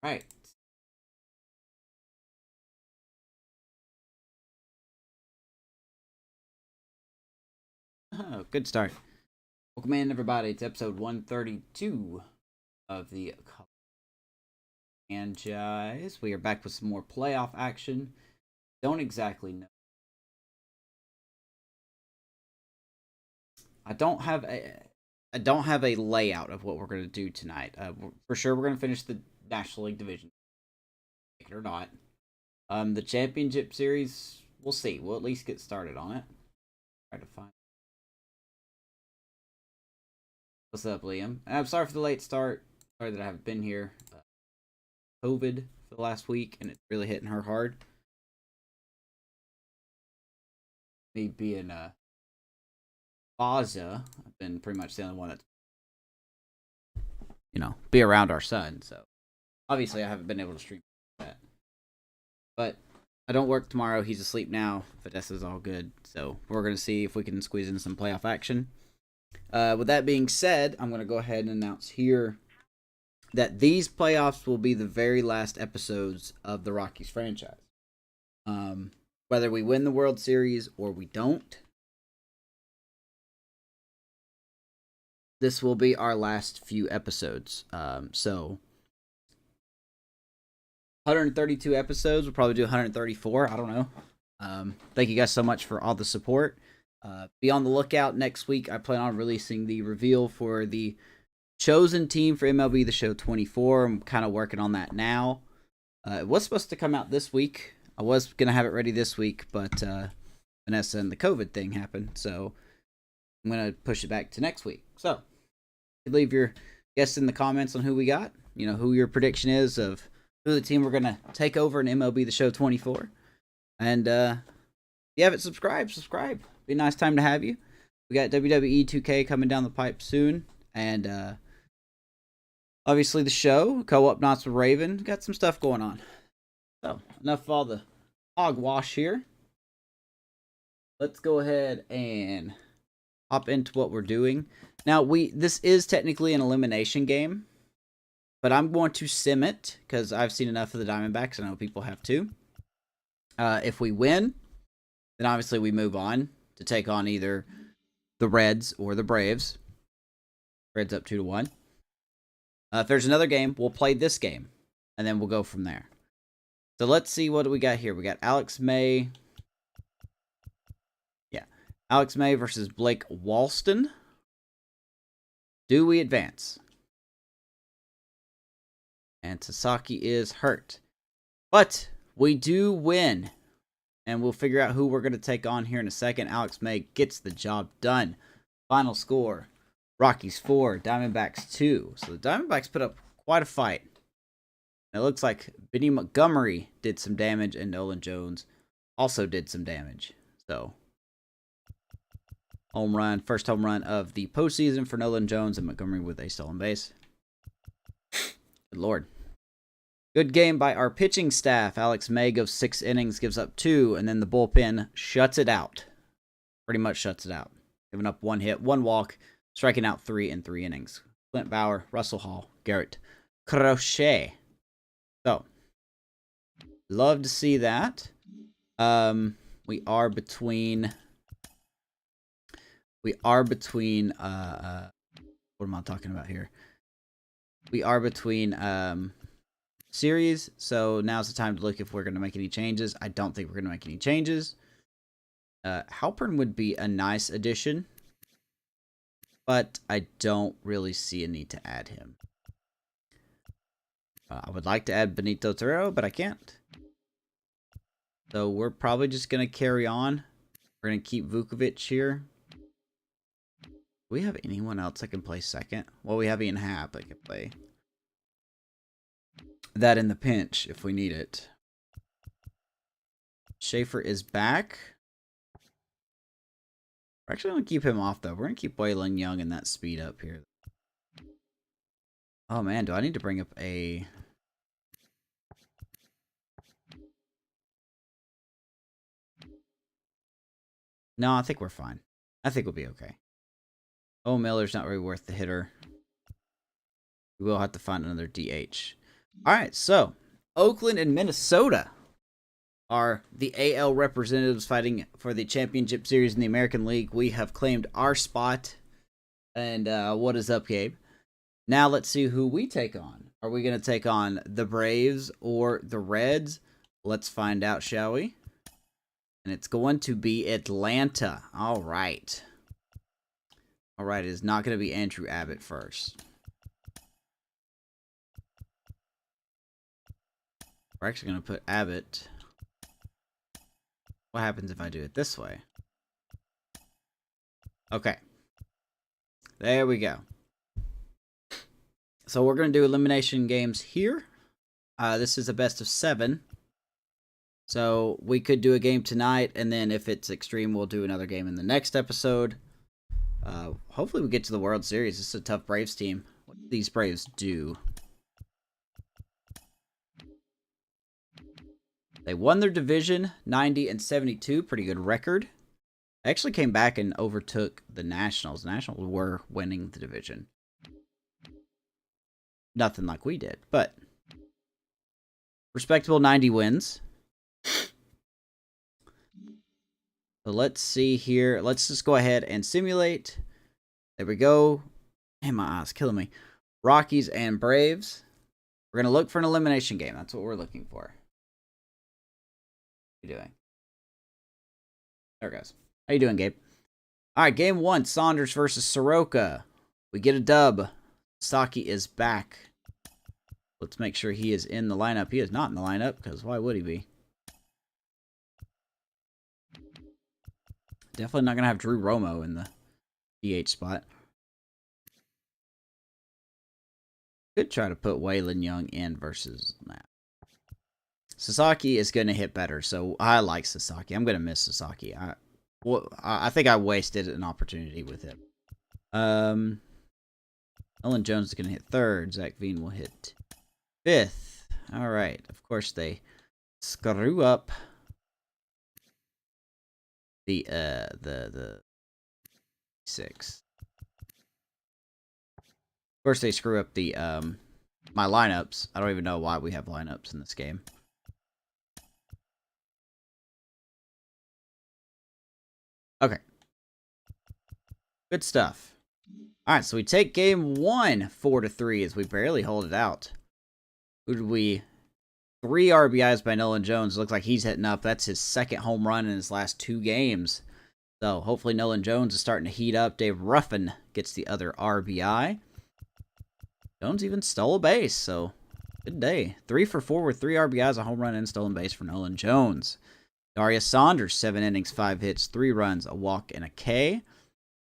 Right. Oh, good start. Welcome in, everybody. It's episode 132 of the franchise. We are back with some more playoff action. Don't exactly know. I don't have a layout of what we're going to do tonight. For sure, we're going to finish the National League division, like it or not. The championship series, we'll see. We'll at least get started on it. Try to find. What's up, Liam? I'm sorry for the late start. Sorry that I haven't been here. COVID for the last week, and it's really hitting her hard. Me being Baza, I've been pretty much the only one that's be around our son. So obviously, I haven't been able to stream that. But I don't work tomorrow. He's asleep now. Vanessa's all good. So we're gonna see if we can squeeze in some playoff action. With that being said, I'm gonna go ahead and announce here that these playoffs will be the very last episodes of the Rockies franchise. Whether we win the World Series or we don't, this will be our last few episodes. So 132 episodes. We'll probably do 134. I don't know. Thank you guys so much for all the support. Be on the lookout next week. I plan on releasing the reveal for the chosen team for MLB The Show 24. I'm kind of working on that now. It was supposed to come out this week. I was going to have it ready this week, but Vanessa and the COVID thing happened. So I'm going to push it back to next week. So leave your guess in the comments on who we got. You know, who your prediction is of who the team we're going to take over in MLB The Show 24. And if you haven't subscribed, subscribe. Be a nice time to have you. We got WWE 2K coming down the pipe soon. And obviously the show, Co-op Knots with Raven. Got some stuff going on. So, enough of all the hogwash here. Let's go ahead and hop into what we're doing. Now, this is technically an elimination game, but I'm going to sim it because I've seen enough of the Diamondbacks. I know people have too. If we win, then obviously we move on to take on either the Reds or the Braves. Reds up 2-1. If there's another game, we'll play this game, and then we'll go from there. So let's see what we got here. We got Alex May. Yeah. Alex May versus Blake Walston. Do we advance? And Sasaki is hurt. But we do win. And we'll figure out who we're going to take on here in a second. Alex May gets the job done. Final score. Rockies 4, Diamondbacks 2. So the Diamondbacks put up quite a fight. It looks like Benny Montgomery did some damage, and Nolan Jones also did some damage. So, home run, first home run of the postseason for Nolan Jones, and Montgomery with a stolen base. Good Lord. Good game by our pitching staff. Alex May goes 6 innings, gives up 2, and then the bullpen shuts it out. Pretty much shuts it out. Giving up 1 hit, 1 walk, striking out 3 in 3 innings. Clint Bauer, Russell Hall, Garrett Crochet. So, love to see that. We are between what am I talking about here? We are between series, so now's the time to look if we're going to make any changes. I don't think we're going to make any changes. Halpern would be a nice addition, but I don't really see a need to add him. I would like to add Benito Torero, but I can't. So we're probably just going to carry on. We're going to keep Vukovic here. Do we have anyone else that can play second? Well, we have Ian Happ that can play that in the pinch if we need it. Schaefer is back. We're actually going to keep him off, though. We're going to keep Waylon Young and that speed up here. Oh, man. Do I need to bring up a... No, I think we're fine. I think we'll be okay. Oh, Miller's not really worth the hitter. We will have to find another DH. All right, so Oakland and Minnesota are the AL representatives fighting for the championship series in the American League. We have claimed our spot. And what is up, Gabe? Now let's see who we take on. Are we going to take on the Braves or the Reds? Let's find out, shall we? And it's going to be Atlanta. All right. All right, it is not going to be Andrew Abbott first. We're actually going to put Abbott. What happens if I do it this way? Okay. There we go. So we're going to do elimination games here. This is a best of 7. So we could do a game tonight, and then if it's extreme, we'll do another game in the next episode. Hopefully we get to the World Series. This is a tough Braves team. What do these Braves do? They won their division, 90 and 72. Pretty good record. They actually came back and overtook the Nationals. The Nationals were winning the division. Nothing like we did, but respectable 90 wins. So let's see here. Let's just go ahead and simulate. There we go. Man, my eyes killing me. Rockies and Braves. We're going to look for an elimination game. That's what we're looking for. What are you doing? There it goes. How you doing, Gabe? All right, game 1. Saunders versus Soroka. We get a dub. Saki is back. Let's make sure he is in the lineup. He is not in the lineup, because why would he be? Definitely not going to have Drew Romo in the DH spot. Could try to put Waylon Young in versus that. Sasaki is going to hit better, so I like Sasaki. I'm going to miss Sasaki. I think I wasted an opportunity with him. Ellen Jones is going to hit 3rd. Zach Veen will hit 5th. All right. Of course, they screw up the 6. Of course, they screw up the my lineups. I don't even know why we have lineups in this game. Okay. Good stuff. All right, so we take game 1, 4-3, as we barely hold it out. Who did we? 3 RBIs by Nolan Jones. Looks like he's hitting up. That's his 2nd home run in his last 2 games. So hopefully Nolan Jones is starting to heat up. Dave Ruffin gets the other RBI. Jones even stole a base, so good day. 3 for 4 with 3 RBIs, a home run, and stolen base for Nolan Jones. Darius Saunders, 7 innings, 5 hits, 3 runs, a walk, and a K.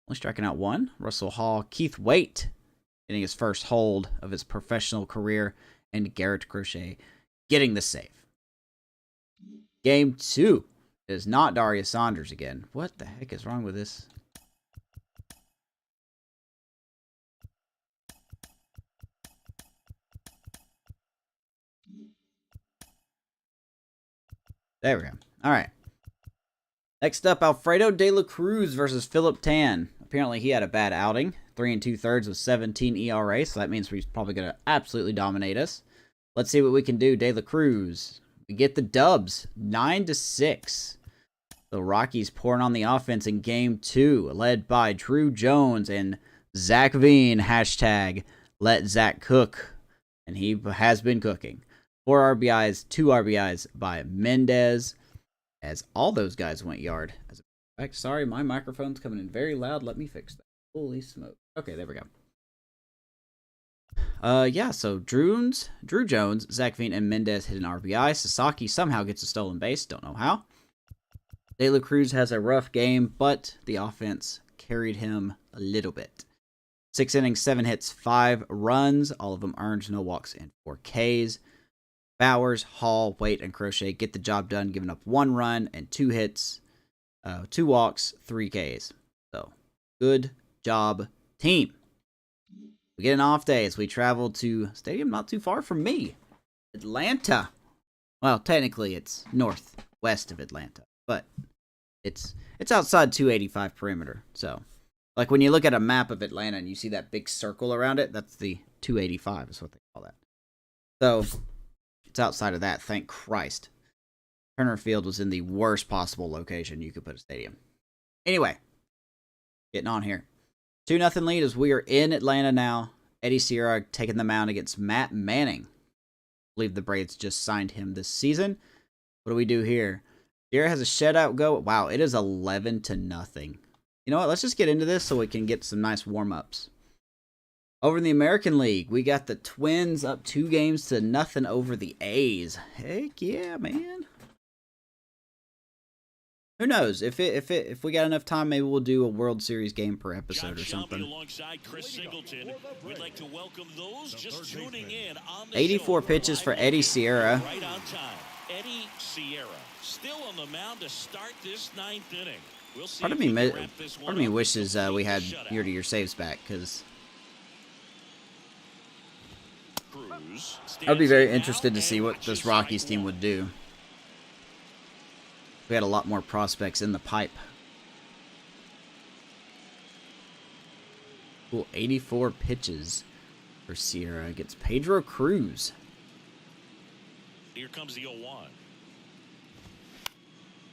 Only striking out 1. Russell Hall. Keith Waite getting his first hold of his professional career. And Garrett Crochet getting the save. Game 2 is not Darius Saunders again. What the heck is wrong with this? There we go. All right. Next up, Alfredo De La Cruz versus Philip Tan. Apparently, he had a bad outing. 3 2/3 with 17 ERA, so that means he's probably going to absolutely dominate us. Let's see what we can do. De La Cruz. We get the dubs. 9-6. The Rockies pouring on the offense in Game 2, led by Drew Jones and Zach Veen. Hashtag let Zach cook. And he has been cooking. 4 RBIs, 2 RBIs by Mendez, as all those guys went yard. As a fact, sorry, my microphone's coming in very loud. Let me fix that. Holy smoke. Okay, there we go. Yeah, so Drew Jones, Zach Veen, and Mendez hit an RBI. Sasaki somehow gets a stolen base. Don't know how. De La Cruz has a rough game, but the offense carried him a little bit. 6 innings, 7 hits, 5 runs. All of them earned, no walks, and 4 Ks. Bowers, Hall, Waite, and Crochet get the job done, giving up 1 run and 2 hits, 2 walks, 3 Ks. So, good job, team. We get an off day as we travel to a stadium not too far from me, Atlanta. Well, technically it's northwest of Atlanta, but it's outside 285 perimeter. So, like when you look at a map of Atlanta and you see that big circle around it, that's the 285 is what they call that. So, it's outside of that, thank Christ. Turner Field was in the worst possible location you could put a stadium. Anyway, getting on here. 2-0 lead as we are in Atlanta now. Eddie Sierra taking the mound against Matt Manning. I believe the Braves just signed him this season. What do we do here? Sierra has a shutout go. Wow, it is 11-0. You know what? Let's just get into this so we can get some nice warm-ups. Over in the American League, we got the Twins up 2-0 over the A's. Heck yeah, man. Who knows? If we got enough time, maybe we'll do a World Series game per episode or something. Alongside Chris Singleton. We'd like to welcome those just tuning in on the 84 pitches for Eddie Sierra. Right on time. Eddie Sierra still on the mound to start this 9th inning. We'll see. Part of me wishes we had year-to-year saves back, because I'd be very interested to see what this Rockies team would do. We had a lot more prospects in the pipe. Cool, 84 pitches for Sierra against Pedro Cruz. Here comes the 0-1.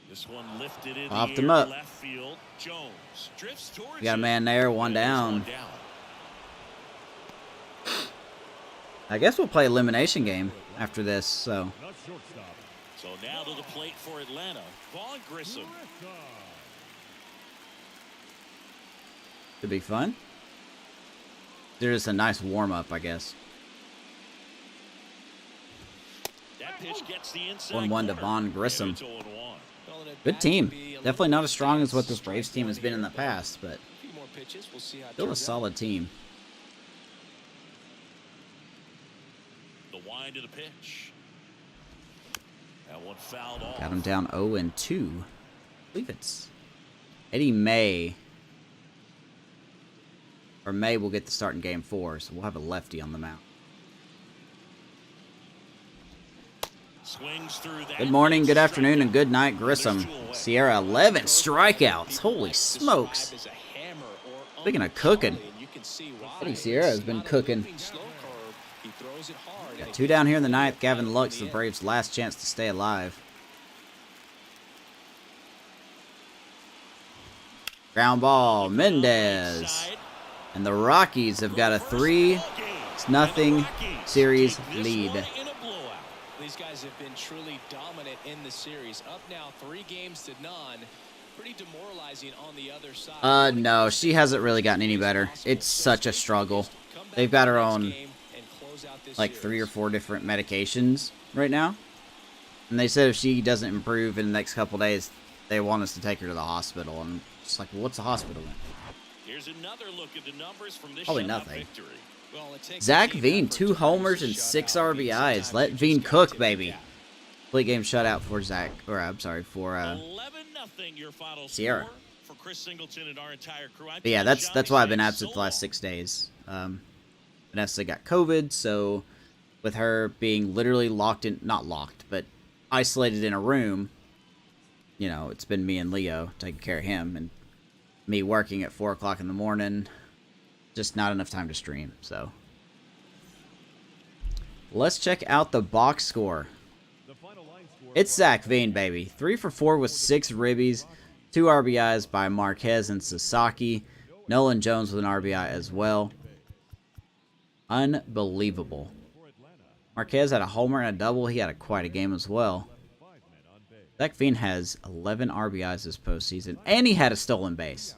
This one lifted in popped him up. Left field. Jones drifts towards. We got a man there, one down. I guess we'll play elimination game after this, so. So now to the plate for Atlanta, Vaughn Grissom. Could be fun. There's a nice warm-up, I guess. That pitch gets the 1-1 to Vaughn Grissom. Good team. Definitely not as strong as what this Braves team has been in the past, but still a solid team. The wind of the pitch. That one fouled off. Got him down 0-2. I believe it's Eddie May. Or May will get the start in Game 4, so we'll have a lefty on the mound. Swings through that. Good morning, good afternoon, and good night, Grissom. Sierra, 11 strikeouts. Holy smokes. Speaking of cooking, Eddie Sierra has been cooking. Got 2 down here in the 9th. Gavin Lux, the Braves' last chance to stay alive. Ground ball, Mendez. And the Rockies have got a 3-0 series lead. These guys have been truly dominant in the series. Up now 3-0. Pretty demoralizing on the other side. No, she hasn't really gotten any better. It's such a struggle. They've got her on like 3 or 4 different medications right now. And they said if she doesn't improve in the next couple days, they want us to take her to the hospital. And it's like, well, what's the hospital then? Here's another look at the numbers from this probably nothing. Zach Veen, 2 homers and 6 RBIs. Let Veen cook, baby. Complete game shutout for Zach, or I'm sorry, for Sierra. For Chris Singleton and our entire crew. But yeah, that's why I've been absent the last 6 days. Vanessa got COVID, so with her being literally locked in, not locked, but isolated in a room, you know, it's been me and Leo taking care of him, and me working at 4 o'clock in the morning. Just not enough time to stream, so. Let's check out the box score. It's Zach Veen, baby. 3 for 4 with 6 ribbies. 2 RBIs by Marquez and Sasaki. Nolan Jones with an RBI as well. Unbelievable. Marquez had a homer and a double. He had quite a game as well. Zach Veen has 11 RBIs this postseason, and he had a stolen base.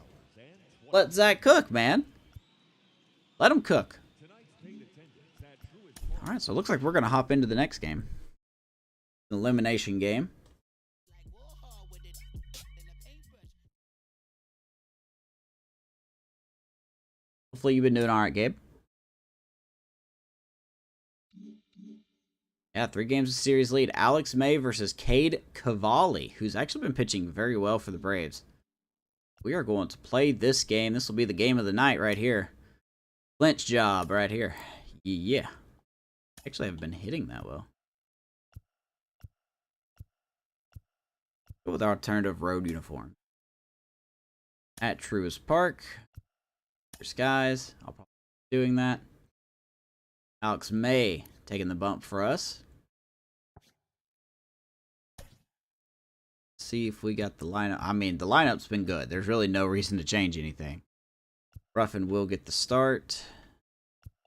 Let Zach cook, man. Let him cook. All right, so it looks like we're going to hop into the next game. An elimination game. Hopefully you've been doing all right, Gabe. Yeah, 3 games of series lead. Alex May versus Cade Cavalli, who's actually been pitching very well for the Braves. We are going to play this game. This will be the game of the night right here. Clinch job right here. Yeah. Actually, I haven't been hitting that well. Go with our alternative road uniform. At Truist Park. There's guys. I'll probably be doing that. Alex May taking the bump for us. See if we got the lineup. I mean, the lineup's been good. There's really no reason to change anything. Ruffin will get the start.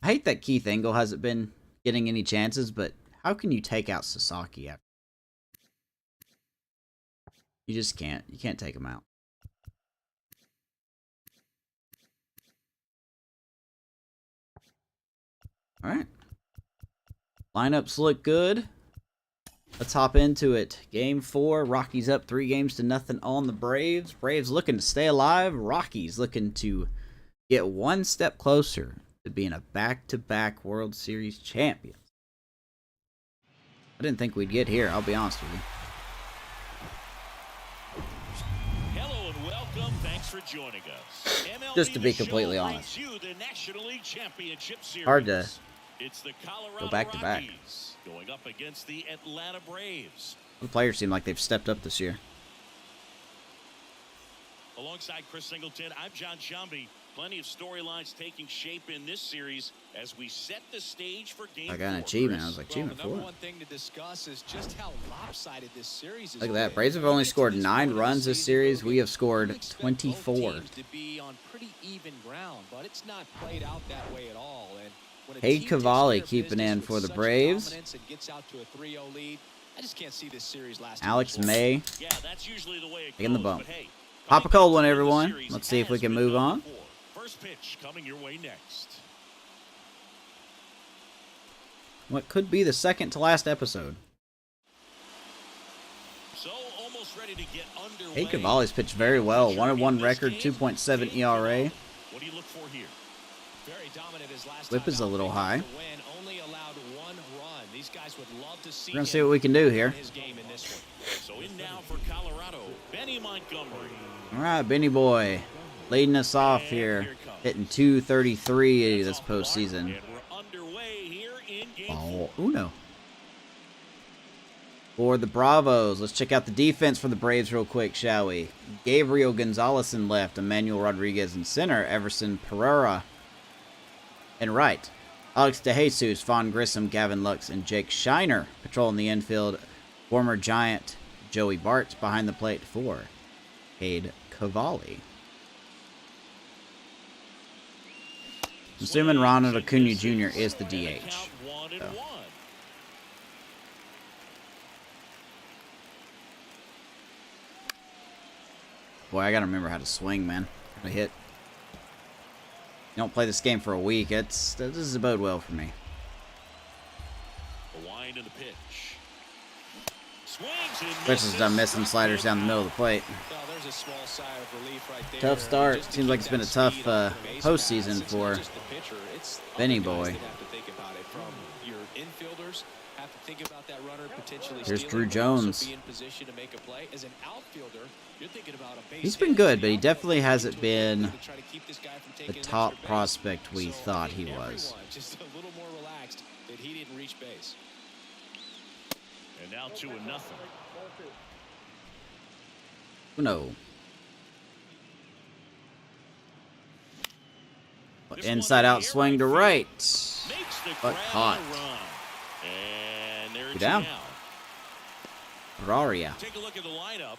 I hate that Keith Engel hasn't been getting any chances, but how can you take out Sasaki after? You just can't. You can't take him out. All right. Lineups look good. Let's hop into it. Game 4. Rockies up 3-0 on the Braves. Braves looking to stay alive. Rockies looking to get one step closer to being a back-to-back World Series champion. I didn't think we'd get here, I'll be honest with you. Hello and welcome. Thanks for joining us. MLB Just to be The Show completely brings honest. you the National League Championship Series. Hard to It's the Colorado go back-to-back. Rockies going up against the Atlanta Braves. The players seem like they've stepped up this year. Alongside Chris Singleton, I'm John Shambi. Plenty of storylines taking shape in this series as we set the stage for Game 4. I got an achievement. I was like, Well, achievement the number 4. one thing to discuss is just how lopsided this series is. Look at that. Braves have only scored 9 runs this series. We have scored 24. To be on pretty even ground, but it's not played out that way at all. And when a Hey, team takes Cavalli care of keeping business in with for the such Braves. dominance and gets out to a 3-0 lead, I just can't see this series lasting Alex much longer. May Yeah, that's usually the way it taking the goes, bump. but hey, Pop a coming cold back one, to the everyone. series Let's see if we has can been move done on. before. First pitch coming your way next. What could be the second to last episode. So almost ready to get underway. Hey, Cavalli's pitched very well. 1-1 record, 2.7 ERA. What do you look for here? Very dominant his last Whip time is a out. little They high. got the win, only allowed 1 run. These guys would love to see We're going to see him what we can do here. win his game in this one. So in now for Colorado, Benny Montgomery. All right, Benny boy. Leading us off here. Hitting 233 this postseason. And we're underway here in Game Oh, 4. Uno. For the Bravos, let's check out the defense for the Braves real quick, shall we? Gabriel Gonzalez in left, Emmanuel Rodriguez in center, Everson Pereira in right, Alex DeJesus, Vaughn Grissom, Gavin Lux, and Jake Shiner patrolling the infield. Former Giant Joey Bart behind the plate for Cade Cavalli. I'm assuming Ronald Acuna Jr. is the DH. Count 1-1. So. Boy, I gotta remember how to swing, man. How to hit. You don't play this game for a week. This is bode well for me. The wind and the pitch. Swings and Chris has done missing sliders down the middle of the plate. Well, there's a small sigh of relief right there. Tough start. Just to Seems like keep it's been a that tough speed off the base postseason paths. It's for not just the pitcher, it's Benny other guys boy. that have to think about it. From your infielders have to think about that runner potentially Here's stealing, Drew but also Jones. be in position to make a play. As an outfielder, you're thinking about a base He's been hit. good, The but he outfielder definitely hasn't to been to try to keep this guy from the taking an top extra base. prospect we So thought I he think was. everyone just a little more relaxed that he didn't reach base. And now 2-0. No. This Inside one out in the air swing to field. right. Makes the But grab caught. and run. And there's Two down. down. Raria. Take a look at the lineup.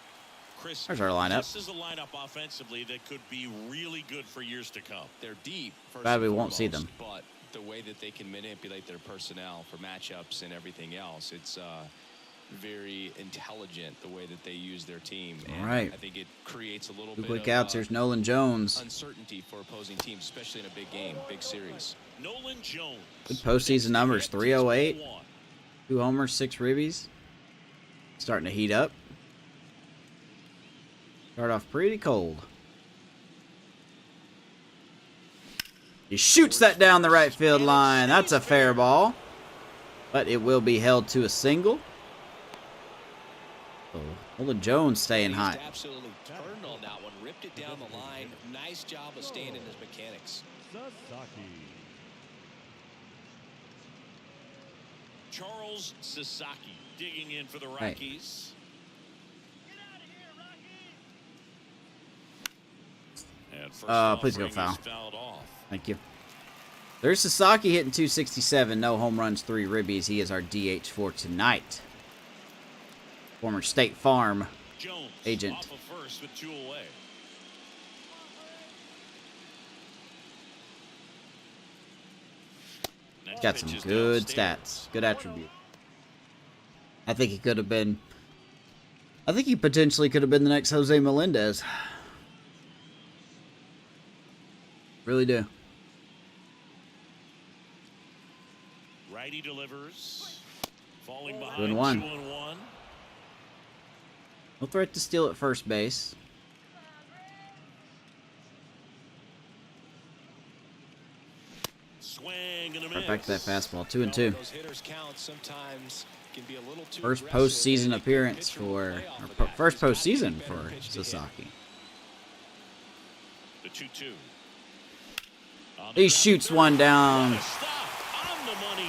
Chris, There's our lineup. this is a lineup offensively that could be really good for years to come. They're deep. First Glad we and won't see foremost, them. But the way that they can manipulate their personnel for matchups and everything else, it's very intelligent the way that they use their team. And All right. I think it creates a little Two bit quick of outs. Here's Nolan Jones. uncertainty for opposing teams, especially in a big game, big series. Nolan Jones. Good postseason numbers. 308. 1. 2 homers, 6 ribbies. Starting to heat up. Start off pretty cold. He shoots that down the right field line. That's a fair ball. But it will be held to a single. So, Nolan Jones staying He's hot. absolutely turned on that one, ripped it down the line. Nice job of staying in his mechanics. Charles Sasaki digging in for the Hey. Rockies. And first off, please go Ring is foul. fouled off. Thank you. There's Sasaki hitting 267. No home runs, 3 ribbies. He is our DH for tonight. Former State Farm Jones agent. off of first with 2 away. Next Got some pitch is good downstairs. stats. Good attribute. I think he could have been... I think he potentially could have been the next Jose Melendez. Really do. Righty delivers. Falling behind 2-1. 2-1. No threat to steal at first base. Swing and a miss. Right back to that fastball. 2-2. Those hitters count sometimes can be a little too First aggressive, postseason and they appearance pitch from for... way off or the bat. first There's gotta be a postseason better for pitch to hit. Sasaki. The 2-2. He shoots one down.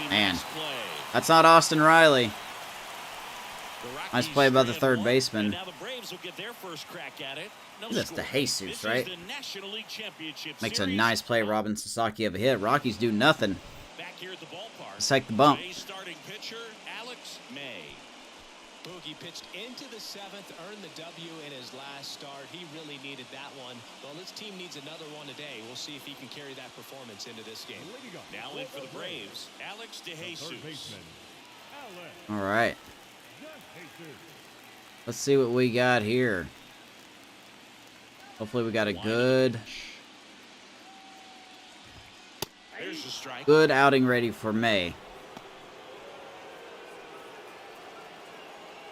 Man, that's not Austin Riley. Nice play by the third baseman. That's the Jesus, right? Makes a nice play, Robin Sasaki of a hit. Rockies do nothing. Let's take the bump. Boogie pitched into the 7th, earned the W in his last start. He really needed that one. Well, this team needs another one today. We'll see if he can carry that performance into this game. Now in for the Braves, Alex DeJesus. All right. Let's see what we got here. Hopefully we got a good outing ready for May.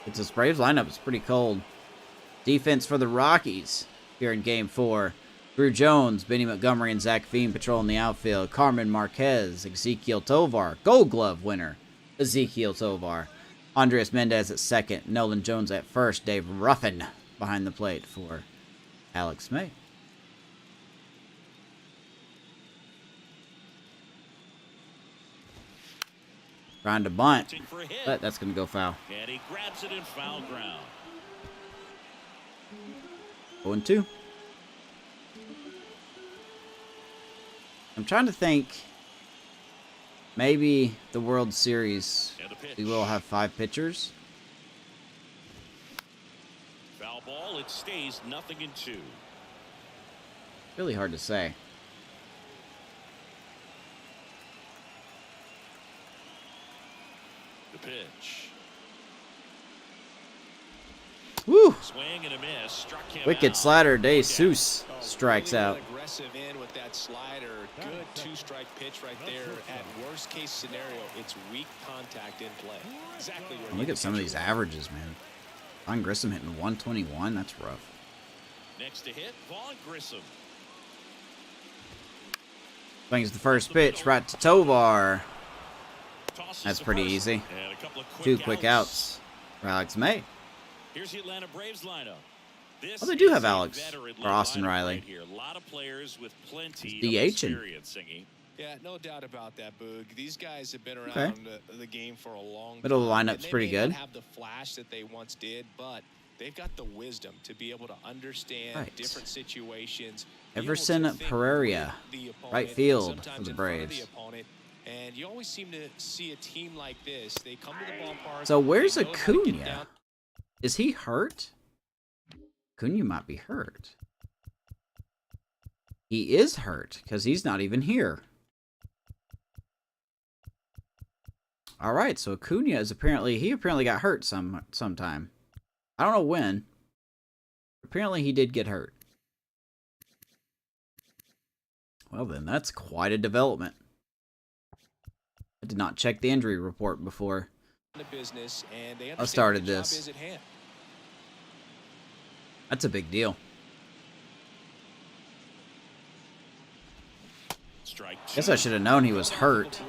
It's this Braves lineup is pretty cold. Defense for the Rockies here in Game 4. Drew Jones, Benny Montgomery, and Zach Veen patrolling the outfield. Carmen Marquez, Ezekiel Tovar, Gold Glove winner, Ezekiel Tovar. Andres Mendez at second. Nolan Jones at first. Dave Ruffin behind the plate for Alex May. Trying to bunt, but that's going to go foul. And he grabs it in foul ground. 0-2. I'm trying to think. Maybe the World Series, we will have 5 pitchers. Foul ball, it stays 0-2. Really hard to say. The pitch. Woo! Swing and a miss. Struck him Wicked out. slider, DeSuze strikes really out. Aggressive in with that slider. Good 2-strike pitch right there. At worst case scenario, it's weak contact in play. Exactly where Look at some of these averages, man. Vaughn Grissom hitting 121. That's rough. Next to hit, Vaughn Grissom. Swings the first pitch right to Tovar. That's pretty easy. And a couple of 2 quick outs for Alex May. Here's the Atlanta Braves lineup. Oh, they do have Alex or Austin Riley. Right here. A lot of players with plenty He's of DHing. experience. Singing. Yeah, no doubt about that, Boog. These guys have been around Okay. the game for a long time. Middle of the lineup's They pretty may good. not have the flash that they once did, but they've got the wisdom to be able to understand Right. different situations. be able Everson to think Pereira, with the opponent, right field sometimes for the in front of Braves. the opponent. And you always seem to see a team like this. They come to the ballpark. So where's they know how to get Acuna? down. Is he hurt? Acuna might be hurt. He is hurt because he's not even here. All right, so Acuna is apparently got hurt sometime. I don't know when. Apparently he did get hurt. Well then, that's quite a development. I did not check the injury report before The business, and they I started understand what the job this. is at hand. That's a big deal. Strike Guess I should have known he was hurt.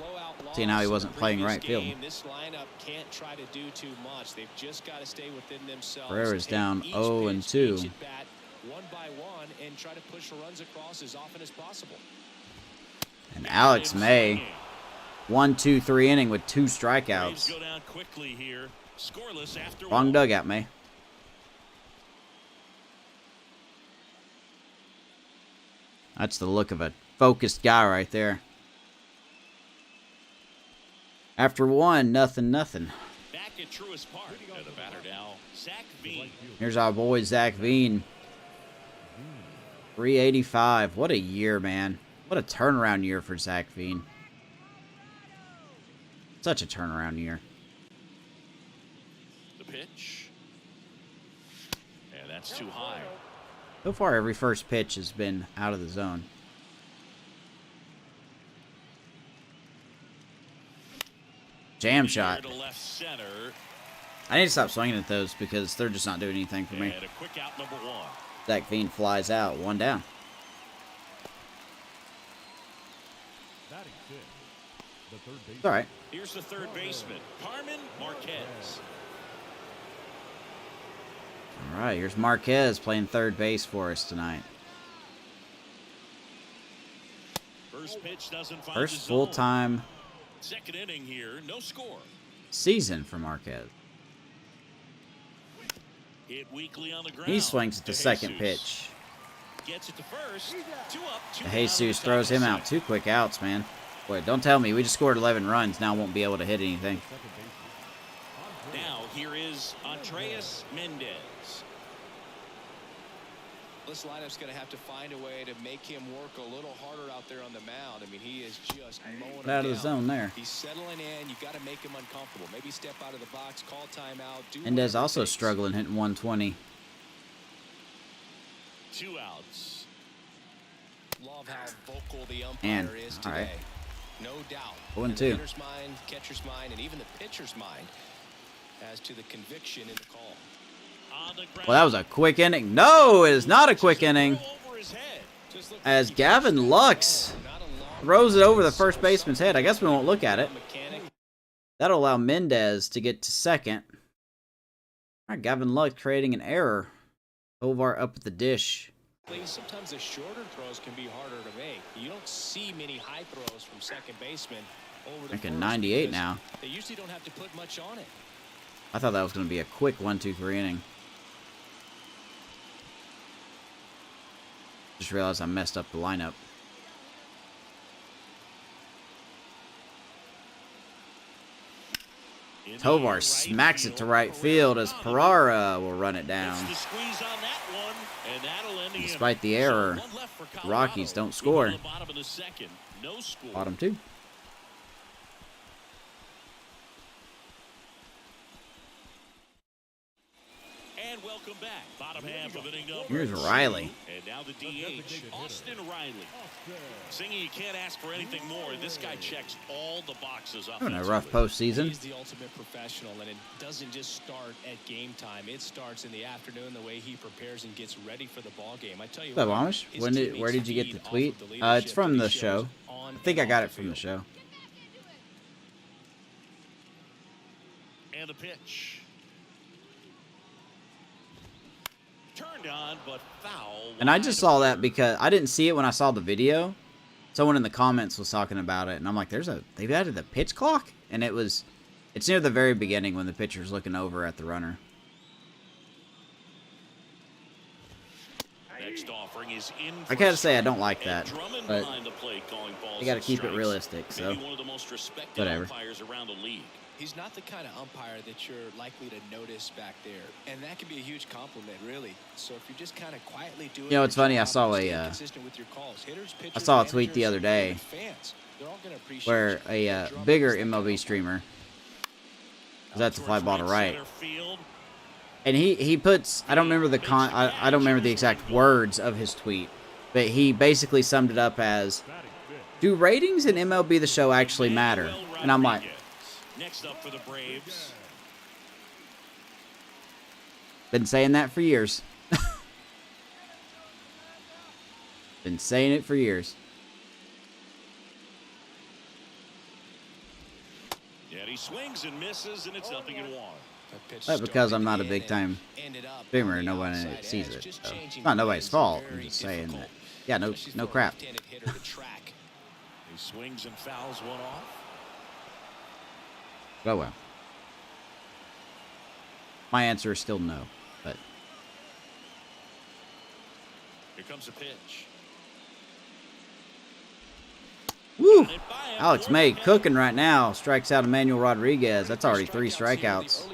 Seeing how he wasn't playing right field. This lineup can't try to do too much. They've just got to stay within themselves. Pereira's Take down each 0-2. pitch, each at-bat, one by one, and try to push the runs across as often as possible. And Alex May, 1-2-3 inning with 2 Braves strikeouts. go down quickly here. Scoreless after Wrong 1. dugout, May. That's the look of a focused guy right there. After one, nothing. Back at Truist Park. And the batter now, Zach Veen. Here's our boy, Zach Veen. 385. What a year, man. What a turnaround year for Zach Veen. Such a turnaround year. The pitch. And that's too high. So far, every first pitch has been out of the zone. Jam shot. To left center. I need to stop swinging at those because they're just not doing anything for me. And a quick out, number 1. Zach Veen flies out. 1 down. It's all right. Here's the third baseman, Carmen Marquez. All right, here's Marquez playing third base for us tonight. First pitch doesn't find First the zone. full-time Second inning here, no score. season for Marquez. Hit weakly on the ground. He swings at the second pitch. Gets it to first. 2 up, 2 Jesus throws him out. 2 quick outs, man. Boy, don't tell me we just scored 11 runs. Now won't be able to hit anything. Now here is Andreas Mendez. This lineup's going to have to find a way to make him work a little harder out there on the mound. I mean, he is just mowing him Out of the down. zone there. He's settling in. You've got to make him uncomfortable. Maybe step out of the box, call timeout. Mendez also struggling hitting 120. 2 outs. Love how vocal the umpire And, is all today. right. No doubt. 0-2. In the hitter's mind, catcher's mind, and even the pitcher's mind as to the conviction in the call. Well, that was a quick inning. No, it is not a quick inning. As Gavin Lux throws it over the first baseman's head. I guess we won't look at it. That'll allow Mendez to get to second. All right, Gavin Lux creating an error. Tovar up at the dish. Sometimes the shorter throws can be harder to make. You don't see many high throws from second baseman over the Making 98 now. They usually don't have to put much on it. I thought that was going to be a quick 1-2-3 inning. Just realized I messed up the lineup. Tovar smacks it to right field as Pereira will run it down. Despite the error, the Rockies don't score. Bottom 2. And welcome back. Bottom half of inning number Here's 2. Riley. And now the DH, Austin Riley. Singing, you can't ask for anything more. This guy checks all the boxes up. Having a rough postseason. He's the ultimate professional, and it doesn't just start at game time. It starts in the afternoon, the way he prepares and gets ready for the ball game. I tell you What's up, what, Amish? Where did you get the tweet? It's from the show. I think I got it from the show. And the pitch. Turned on, but foul. And I just saw that because I didn't see it when I saw the video. Someone in the comments was talking about it, and I'm like, they've added the pitch clock? And it's near the very beginning when the pitcher's looking over at the runner. Next offering is in. I gotta say I don't like that, but you got to keep it realistic, so one of the most respected whatever. umpires around the league. He's not the kind of umpire that you're likely to notice back there, and that can be a huge compliment, really. So if you're just kind of quietly doing, You know, it's funny. I job saw and a staying consistent with your calls, hitters, pitchers, I saw a tweet managers, the other day and fans, they're all gonna appreciate where you. a bigger MLB streamer was at the fly ball to right, and he puts, I don't remember I don't remember the exact words of his tweet, but he basically summed it up as, do ratings in MLB The Show actually matter? And I'm like, next up for the Braves. been saying that for years. Been saying it for years. Yeah, he swings and misses, and it's 0-1. That's because I'm not a big time streamer and nobody sees it. So it's not nobody's fault. I'm just saying that. Yeah, no crap. He swings and fouls one off. Oh well. My answer is still no, but Here comes the pitch. Woo! Alex May cooking right now. Strikes out Emmanuel Rodriguez. That's already 3 strikeouts.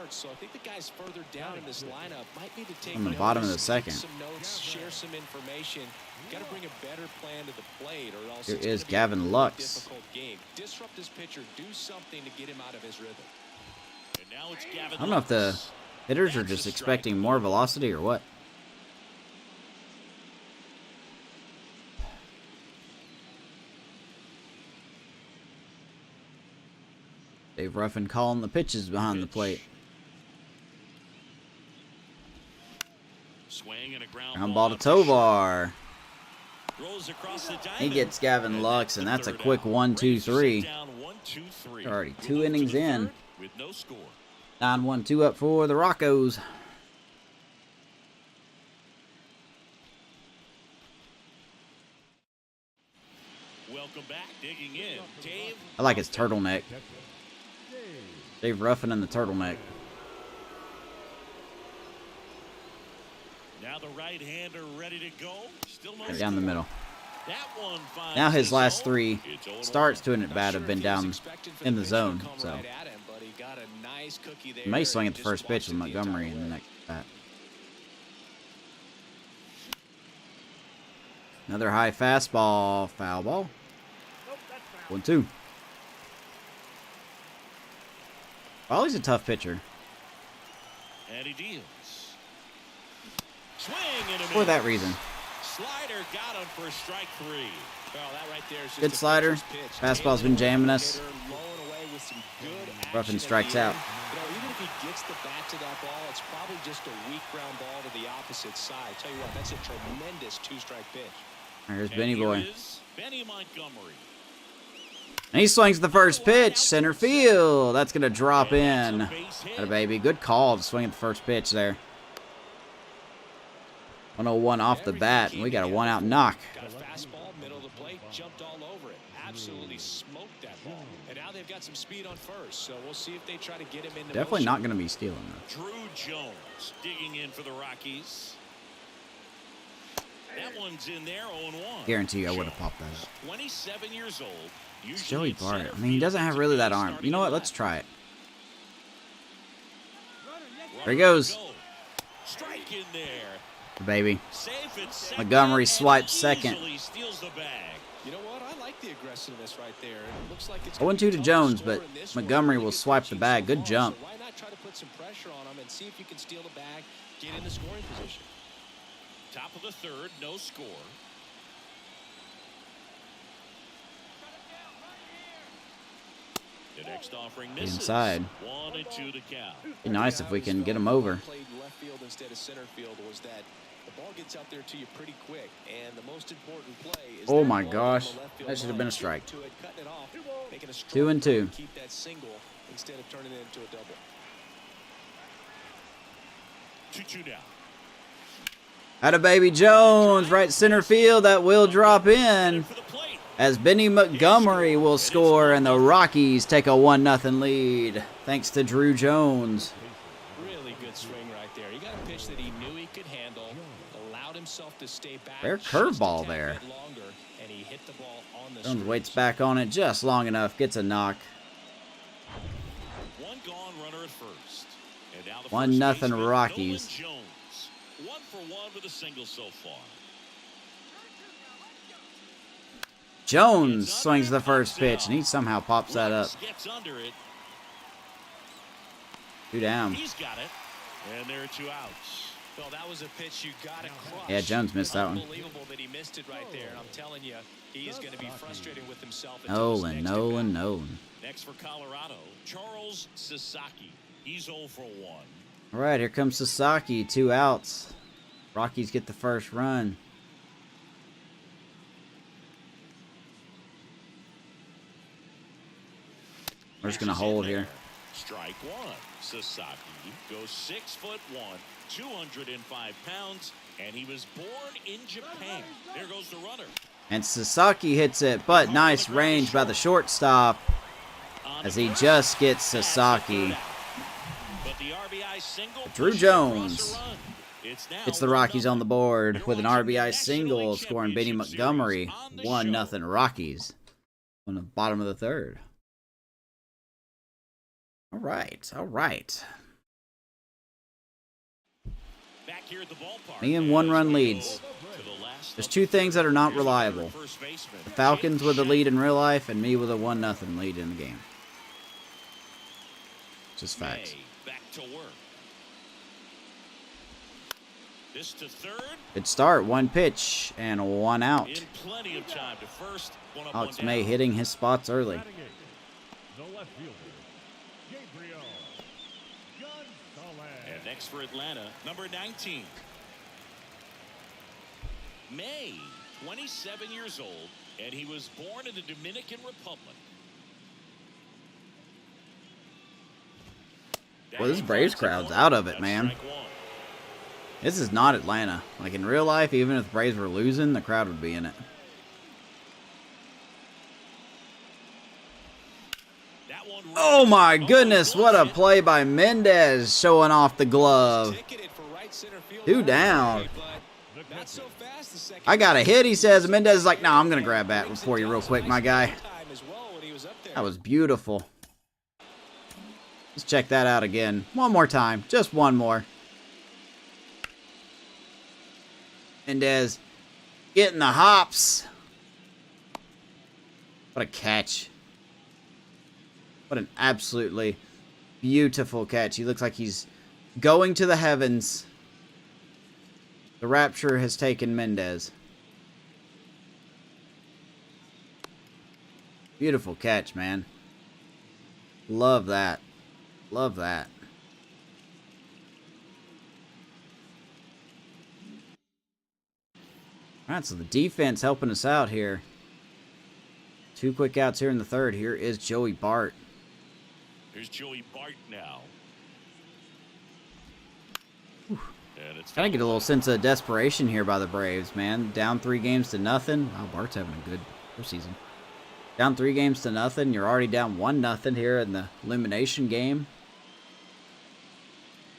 So I think the guys further down in this lineup might need to take On the bottom of the second. some notes, share some information. Got to bring a better plan to the plate, or else Here it's is gonna be Gavin a really Lux. difficult game. Disrupt this pitcher, do something to get him out of his rhythm. And now it's Gavin I don't know if the Lux. hitters are That's a just strike. expecting more velocity or what. Dave Ruffin calling the pitches behind the plate. Swing and a Ground ball to Tovar. Rolls across the He diamond. gets Gavin Lux, and that's a quick 1-2-3. They're already 2 innings in. With no score. 9-1-2 up for the Rockies. Welcome back. Digging in. Dave. I like his turtleneck. Dave Ruffin in the turtleneck. Now the right-hander ready to go. Still no Right down the score. middle. That one finds Now his the last zone. 3 It's 0-1. starts to an at-bat have been down in the zone. So he may swing at the first pitch with Montgomery in the next bat. Another high fastball. Foul ball. 1-2. Raleigh's a tough pitcher. And he deals. Swing and a For miss. that reason. Slider got him for strike 3. Well, that right there is just Good a slider. pitcher's pitch. Fastball's been jamming us. Hitter blowing away with some good Ruffin action strikes at the out. end. You know, even if he gets the bat to that ball, it's probably just a weak ground ball to the opposite side. Tell you what, that's a tremendous 2-strike pitch. Here's And Benny here Boy. is Benny Montgomery. And he swings the first pitch. Center field. That's going to drop in. And that's a base hit. Atta baby. Good call to swing at the first pitch there. 101 off the bat. And we got a 1-out knock. Got a fastball, middle of the plate, jumped all over it. Absolutely smoked that ball. And now they've got some speed on first, so we'll see if they try to get him into Definitely motion. not going to be stealing though. Drew Jones digging in for the Rockies. That one's in there, 0-1. Guarantee you I would have popped that up. 27 years old. It's Joey Bart. I mean, he doesn't have really that arm. You know what? Let's try it. There he goes. Strike in there. Baby. Safe at second, Montgomery and swipes second. easily steals the bag. You know what? I like the aggressiveness right there. It looks like it's 0-2 to Jones, but Montgomery will swipe the bag. Good jump. So why not try to put some pressure on him and see if you can steal the bag, get in the scoring position. Top of the third, no score. The next offering misses. Inside. 1-2 to count. Be nice if we can get him over. Played left field instead of center field was that the ball gets out there to you pretty quick, and the most important play is Oh that my ball gosh. on the left field That should have been a line. strike. To it, cutting it off, making a 2-2. strong play, keep that single instead of turning it into a double. 2-2 now. Atta baby Jones, right center field. That will drop in For the plate. as Benny Montgomery will score, and the Rockies take a 1-0 lead thanks to Drew Jones. Really good swing right there. He got a pitch that he knew he could handle, allowed himself to stay back. Fair just curveball a tad there. bit longer, and he hit the ball on the Jones straight. waits back on it just long enough, gets a knock. One gone runner at first. And now the 1-0 first baseman, Rockies. Nolan Jones. 1 for 1 with a single so far. Jones swings the first pitch, and he somehow pops that up. Lux gets under it. 2 down. He's got it. And there are 2 outs. Well, that was a pitch you got to crush. Yeah, Jones missed that one. Unbelievable that he missed it right there. And I'm telling you, he is going to be frustrated with himself. until his Nolan, next Nolan, at-bat. Nolan. Next for Colorado, Charles Sasaki. He's 0 for 1. All right, here comes Sasaki, 2 outs. Rockies get the first run. We're just going to hold here. Strike 1. Sasaki goes 6'1", 205 pounds, and he was born in Japan. There goes the runner. And Sasaki hits it, but nice range by the shortstop as he just gets Sasaki. But the RBI single Drew pushes Jones. across the run. It's the Rockies on the board with an RBI single, scoring Benny Montgomery. 1-0 Rockies on the bottom of the third. All right, all right. Me and one-run leads. There's two things that are not reliable. The Falcons with a lead in real life, and me with a 1-0 lead in the game. Just facts. Good start. One pitch and one out. Alex May hitting his spots early. And next for Atlanta, number 19. May, 27 years old, and he was born in the Dominican Republic. Well, this Braves crowd's out of it, man. This is not Atlanta. Like, in real life, even if the Braves were losing, the crowd would be in it. Oh my goodness, what a play by Mendez, showing off the glove. 2 down. I got a hit, he says. And Mendez is like, nah, I'm going to grab that for you real quick, my guy. That was beautiful. Let's check that out again. One more time. Just one more. Mendez getting the hops. What a catch. What an absolutely beautiful catch. He looks like he's going to the heavens. The rapture has taken Mendez. Beautiful catch, man. Love that. Love that. Alright, so the defense helping us out here. 2 quick outs here in the third. Here is Joey Bart. Here's Joey Bart now. Kind of get a little sense of desperation here by the Braves, man. Down 3-0. Wow, Bart's having a good postseason. Down 3-0. You're already down 1-0 here in the elimination game.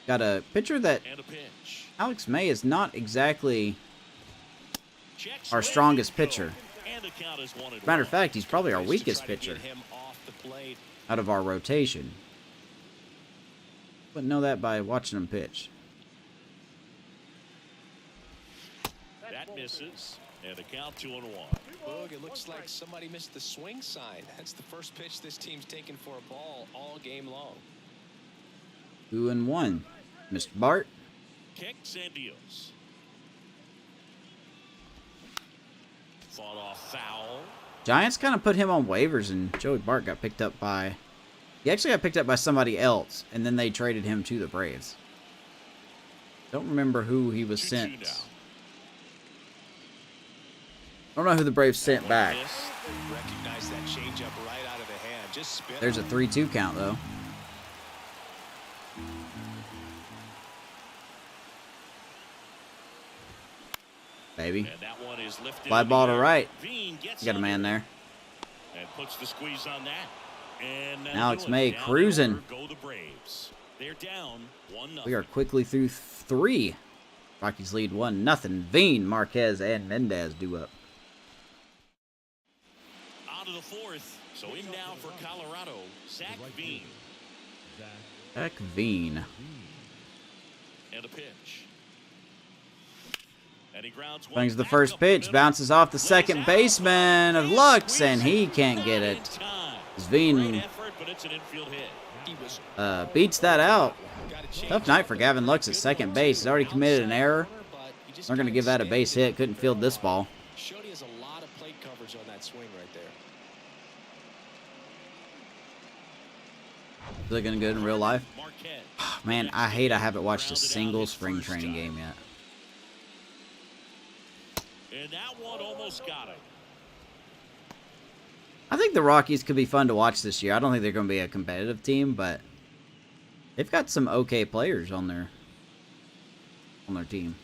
Got a pitcher that Alex May is not exactly our strongest pitcher. Matter of fact, he's probably our weakest pitcher out of our rotation. Wouldn't know that by watching him pitch. That misses, and a count 2-1. Boog, it looks like somebody missed the swing sign. That's the first pitch this team's taken for a ball all game long. 2-1. Mr. Bart. Kicks and deals. Fought off foul. Giants kind of put him on waivers, and Joey Bart got picked up by... He actually got picked up by somebody else, and then they traded him to the Braves. Don't remember who he was sent. I don't know who the Braves sent back. Recognize that changeup right out of the hand. Just spin. There's a 3-2 count, though. Baby. Fly ball to right. You got a man there. And puts the squeeze on that. And Alex May cruising. Go the Braves. They're down 1-0. We are quickly through 3. Rockies lead 1-0. Veen, Marquez, and Mendez do up. Out of the 4th. So in now for Colorado, Zach Veen. Zach Veen. And a pitch. And he grounds one. Brings the first pitch, bounces off the second baseman of Lux, and he can't get it. Veen beats that out. Tough night for Gavin Lux at second base. He's already committed an error. They're going to give that a base hit. Couldn't field this ball. Shody has a lot of plate coverage on that swing right there. Looking good in real life. Man, I hate I haven't watched a single spring training game yet. And that one almost got it. I think the Rockies could be fun to watch this year. I don't think they're going to be a competitive team, but they've got some okay players on their team.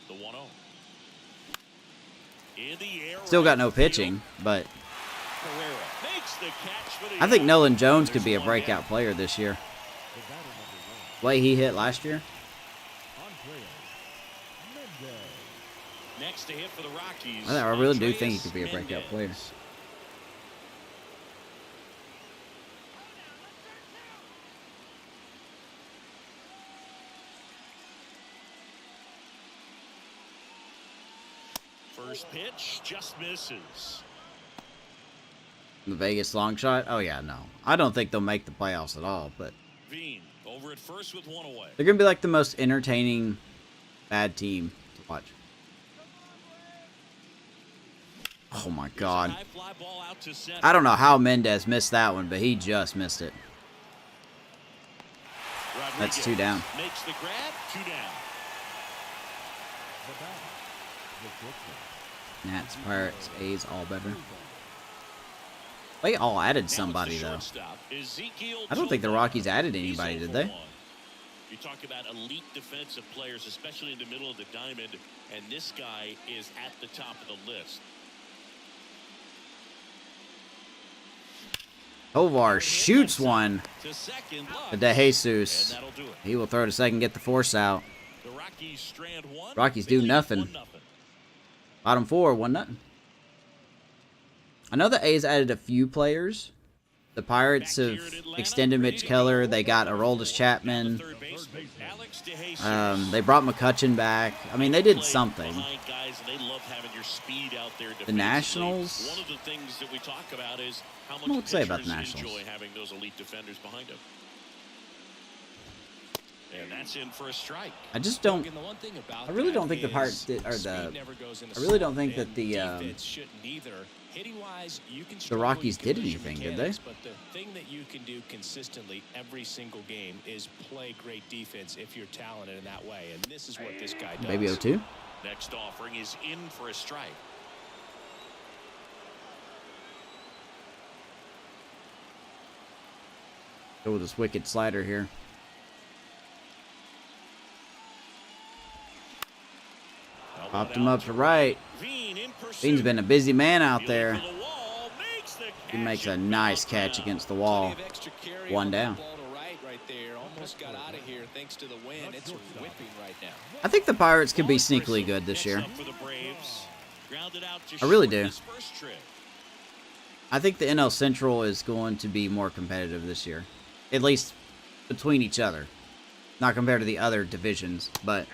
The 1-0. In the air. Still got no pitching, but Makes the catch for the I think Nolan Jones could be a breakout player this year. The way he hit last year. Next to hit for the Rockies. I really do think he could be a breakout player. First pitch just misses. The Vegas long shot. Oh yeah, no. I don't think they'll make the playoffs at all, but Veen over at first with one away. they're gonna be like the most entertaining bad team to watch. Oh my God. I don't know how Mendez missed that one, but he just missed it. That's 2 down. Makes the grab, 2 down. Nats, Pirates, A's, all better. They all added somebody, though. I don't think the Rockies added anybody, did they? You talk about elite defensive players, especially in the middle of the diamond, and this guy is at the top of the list. Tovar shoots one to De Jesus. He will throw to second, get the force out. Rockies do nothing. Bottom 4, 1-0. I know the A's added a few players. The Pirates have extended Mitch Keller. They got Aroldis Chapman. They brought McCutchen back. I mean, they did something. The Nationals? One of the things that we talk about is how much What to say about the pitchers Nationals? enjoy having those elite defenders behind them. And that's in for a strike. I just don't. I really don't think the Pirates did, or the. I really don't think that the Rockies did anything, did they? But the thing that you can do consistently every single game is play great defense if you're talented in that way, and this is what this guy does. Maybe 0-2. Next offering is in for a strike. Go with this wicked slider here. Popped him up to right. Veen's been a busy man out there. He makes a nice catch against the wall. 1 down. I think the Pirates could be sneakily good this year. I really do. I think the NL Central is going to be more competitive this year. At least between each other. Not compared to the other divisions, but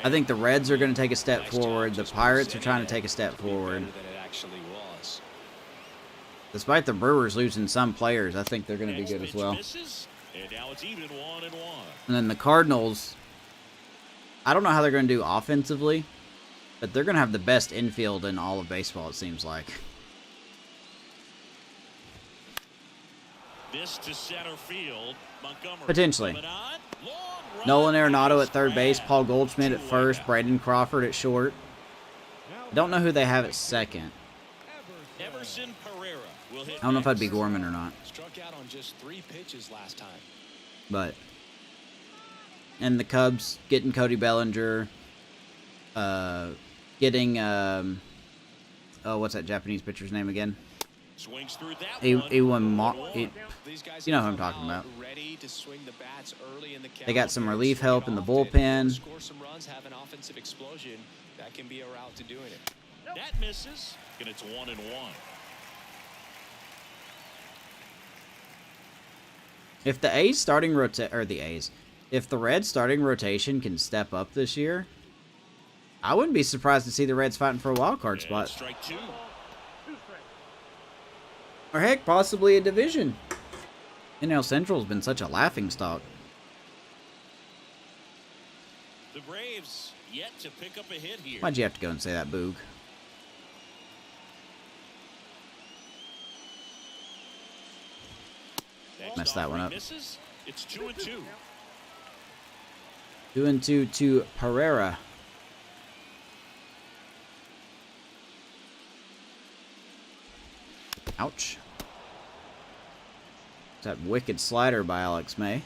I think the Reds are going to take a step forward. The Pirates are trying to take a step forward. Despite the Brewers losing some players, I think they're going to be good as well. And then the Cardinals, I don't know how they're going to do offensively, but they're going to have the best infield in all of baseball, it seems like. This to center field. Montgomery. Potentially. Nolan Arenado at third base, Paul Goldschmidt at first, Brandon Crawford at short. I don't know who they have at second. I don't know if I'd be Gorman or not. Struck out on just 3 pitches last time. But, and the Cubs getting Cody Bellinger, getting what's that Japanese pitcher's name again? Swings through that You know who I'm These guys talking about. ready to swing the bats early in the count. They got some relief help in the Often, bullpen. Score some runs, have an offensive explosion. That can be a route to doing it. That misses, and it's 1-1. If the A's starting if the Reds starting rotation can step up this year, I wouldn't be surprised to see the Reds fighting for a wild card spot. Strike 2. Or heck, possibly a division. NL Central's been such a laughingstock. The Braves yet to pick up a hit here. Why'd you have to go and say that, Boog? Messed that one up. Misses. It's 2-2. 2-2 to Pereira. Ouch. That wicked slider by Alex May.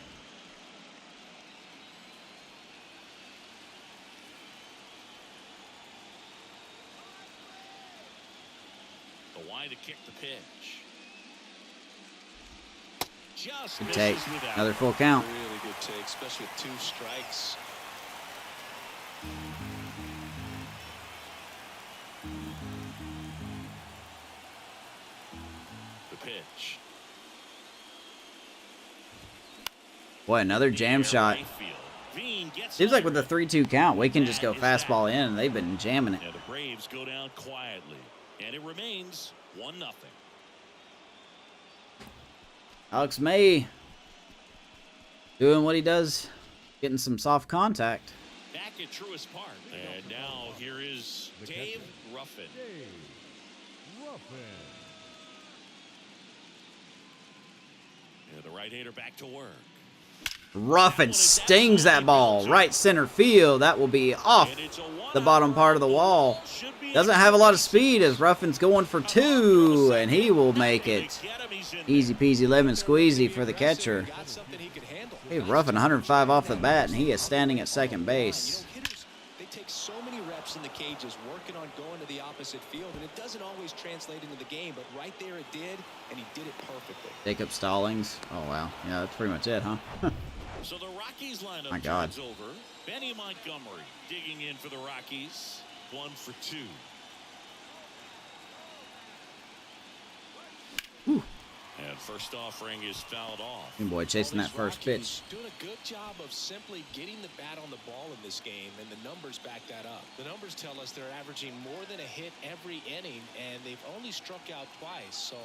The wide to kick the pitch. Just Good misses take. without. Another full count. Really good take, especially with 2 strikes. The pitch. Boy, another jam shot. Right field. Veen gets Seems like with under the it. 3-2 count, we can just go fastball in, and they've been jamming it. And the Braves go down quietly, and it remains 1-0. Alex May doing what he does, getting some soft contact. Back at Truist Park, and now here is Dave Ruffin. And the right-hander back to work. Ruffin stings that ball right center field. That will be off the bottom part of the wall. Doesn't have a lot of speed as Ruffin's going for 2, and he will make it. Easy peasy lemon squeezy for the catcher. Hey, Ruffin 105 off the bat, and he is standing at second base. They take so many reps in the cages working on going to the opposite field, and it doesn't always translate into the game, but right there it did, and he did it perfectly. Jacob Stallings. Oh, wow. Yeah, that's pretty much it, huh? So the Rockies lineup My God. turns over. Benny Montgomery digging in for the Rockies. 1 for 2. Whew. And first offering is fouled off. Good boy chasing that Well, these first pitch. Rockies doing a good job of simply getting the bat on the ball in this game, and the numbers back that up. The numbers tell us they're averaging more than a hit every inning, and they've only struck out twice, so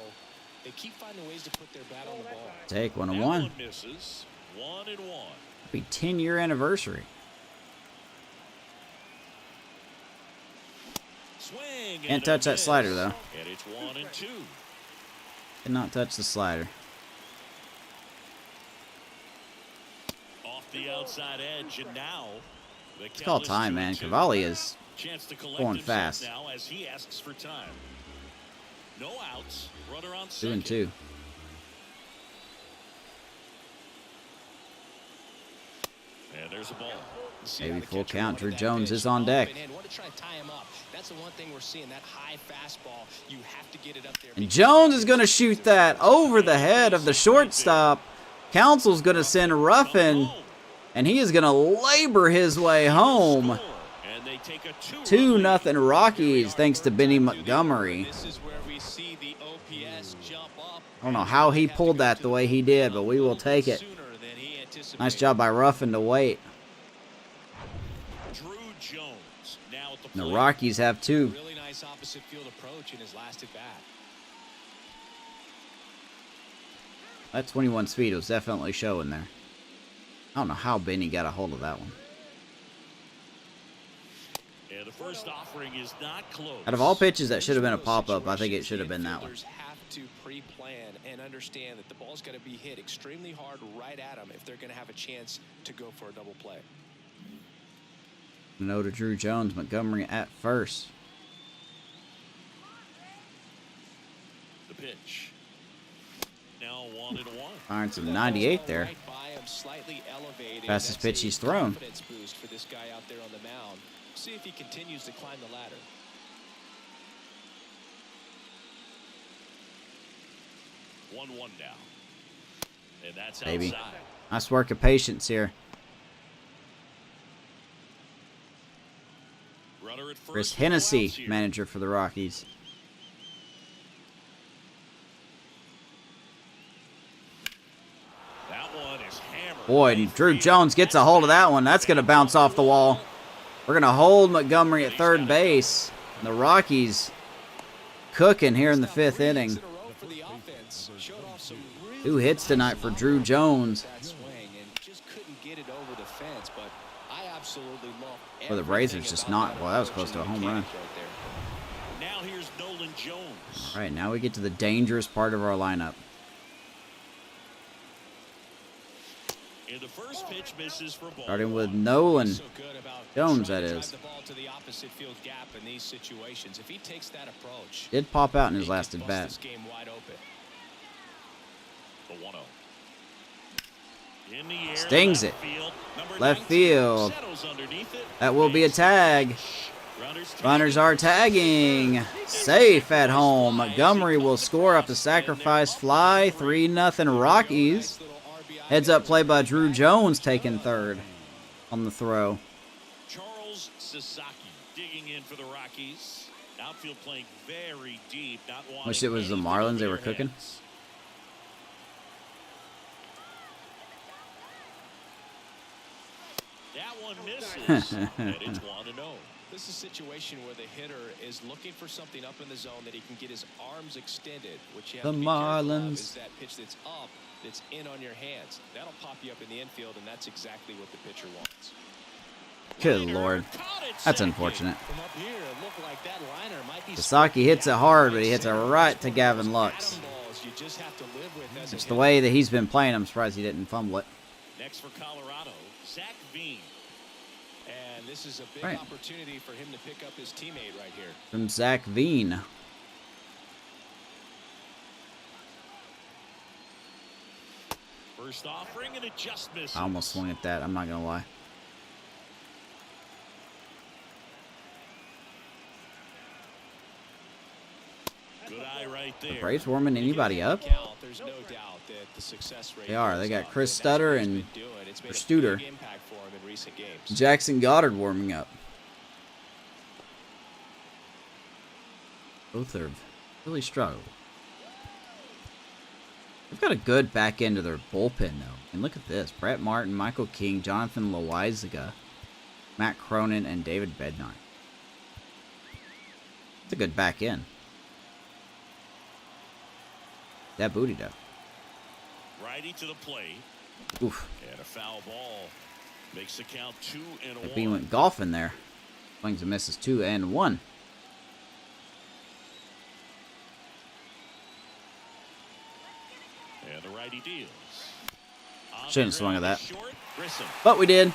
they keep finding ways to put their bat on the ball. Take That 1-1. one misses. 1-1. Be 10-year anniversary. Swing. Can't and a touch that miss. slider, though. And it's 1-2. Cannot touch the slider. Off the outside edge, and now It's called time, man. Cavalli is Chance to collect going himself fast. now as he asks for time. No outs. Runner on 2-2. second. And there's a ball. Maybe full count. Drew Jones is on deck. That's the one thing we're seeing, that high fastball. You have to get it up there. And Jones is going to shoot that over the head of the shortstop. Council's going to send Ruffin, and he is going to labor his way home. And they take a 2-0 Rockies, thanks to Benny Montgomery. This is where we see the OPS jump up. I don't know how he pulled that the way he did, but we will take it. Sooner than he anticipated. Nice job by Ruffin to wait. Drew Jones now at the And the plate. Rockies have 2. Really nice opposite field approach in his last at bat. That 21 speed was definitely showing there. I don't know how Benny got a hold of that one. And the first offering is not close. Out of all pitches that should have been a pop-up, I think it should have been that one. Infielders have to pre-plan and understand that the ball's got to be hit extremely hard right at them if they're going to have a chance to go for a double play. No to Drew Jones, Montgomery at first. The pitch. Now 1-1. Firing some 98 there. Right by him, slightly elevated. Fastest That's pitch a he's thrown. confidence boost for this guy out there on the mound. See if he continues to climb the ladder. 1-1 now. And that's Baby. outside. Nice work of patience here. Runner at first. Chris with no outs Hennessy, here. manager for the Rockies. That one is hammered. Boy, right Drew field. Jones gets a hold of that one. That's going to bounce off the wall. We're going to hold Montgomery at third base. The Rockies cooking here in the 5th inning. In a row for the offense. Showed off some really 2 hits tonight for Drew Jones. that swing and just couldn't get it over the fence, but I absolutely love Well, the Razors just not. Well, that was close to a home run. Now here's Nolan Jones. All right, now we get to the dangerous part of our lineup. And the first pitch misses for ball. Starting with Nolan So good about Jones, trying that to drive is. the ball to the opposite field gap in these situations. If he takes that approach, Did pop out in his he last could at bust bat. this game wide open. The 1-0. In the air, Stings left it. field. Number Left 19 field. settles underneath it. That will be a tag. Runners are tagging. Safe at home. Montgomery will score off the sacrifice fly. 3-0 Rockies. Heads up play by Drew Jones taking third on the throw. Charles Sasaki digging in for the Rockies. Outfield playing very deep. Not wanting Wish it was the Marlins they were cooking. Hands. That one misses. And it's 1-0. This is a situation where the hitter is looking for something up in the zone that he can get his arms extended, which you have The to be careful of Marlins. is that pitch that's up, that's in on your hands. That'll pop you up in the infield, and that's exactly what the pitcher wants. Good Lord. That's unfortunate. From up here, it looked like that liner might be Sasaki hits it hard, but he hits it right to Gavin Lux. balls you just have to live with as a Just the hitter. way that he's been playing, I'm surprised he didn't fumble it. Next for Colorado, Zach Veen. And this is a big Right. opportunity for him to pick up his teammate right here. From Zach Veen. First offering and it just misses. I almost swung at that, I'm not going to lie. Good eye right there. The Braves warming anybody up? There's no doubt that the success rate They are. They goes got up, Chris and that's what Stutter he's and been doing. It's made a Studer. big impact for him in recent games. Jackson Goddard warming up. Both have really struggled. They've got a good back end of their bullpen, though. And look at this. Brett Martin, Michael King, Jonathan Loizaga, Matt Cronin, and David Bednar. It's a good back end. That booty, though. Righty to the plate. Oof. And a foul ball. Makes the count 2-1. That bean went golfing there. Swings and misses 2-1. And the righty deals. On Shouldn't the swung at ground that. short, Grissom But we did.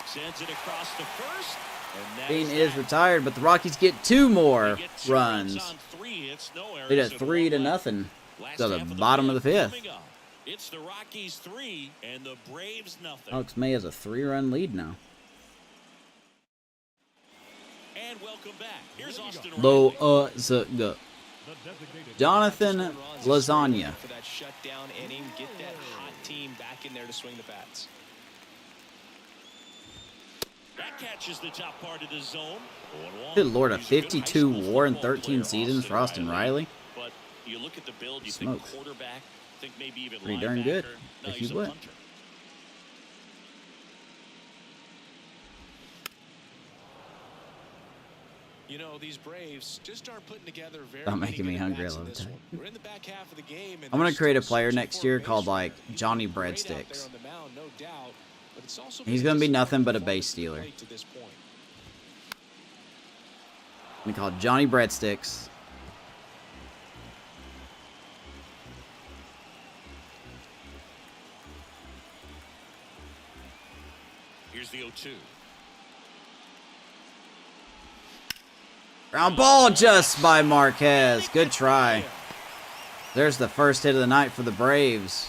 sends it across to first. And that Bean is is that. retired, but the Rockies get 2 more They get 2 runs. on 3. It's no errors Lead at and 3-0. last To the half of bottom of the fifth 5th. coming up. It's the Rockies 3 and the Braves nothing. Alex May has a 3-run lead now. And welcome back. Here's Austin Low Riley. Jonathan Lasagna. For that shutdown inning, get that hot team back in there to swing the bats. That catches the top part of the zone. 0-1. Good Lord, a He's good 52 high school WAR in football 13 player, seasons for Austin Riley. But you look at the build, you Smokes. think quarterback, think maybe even Pretty darn good, linebacker. No, if he's you a would. punter. You know, these Braves just aren't putting together very Stop many making me good hungry at-bats all in the this time. one. We're in the back half of the game, and I'm gonna they're create a still player searching next for a year base called, runner. like, He's Johnny been great out there Breadsticks. on the mound, no doubt, but it's also He's been gonna be disappointing nothing but a performance base at the stealer. plate to this point. We call it Johnny Breadsticks. Here's the 0-2. Ground ball just by Marquez. Good try. There's the first hit of the night for the Braves.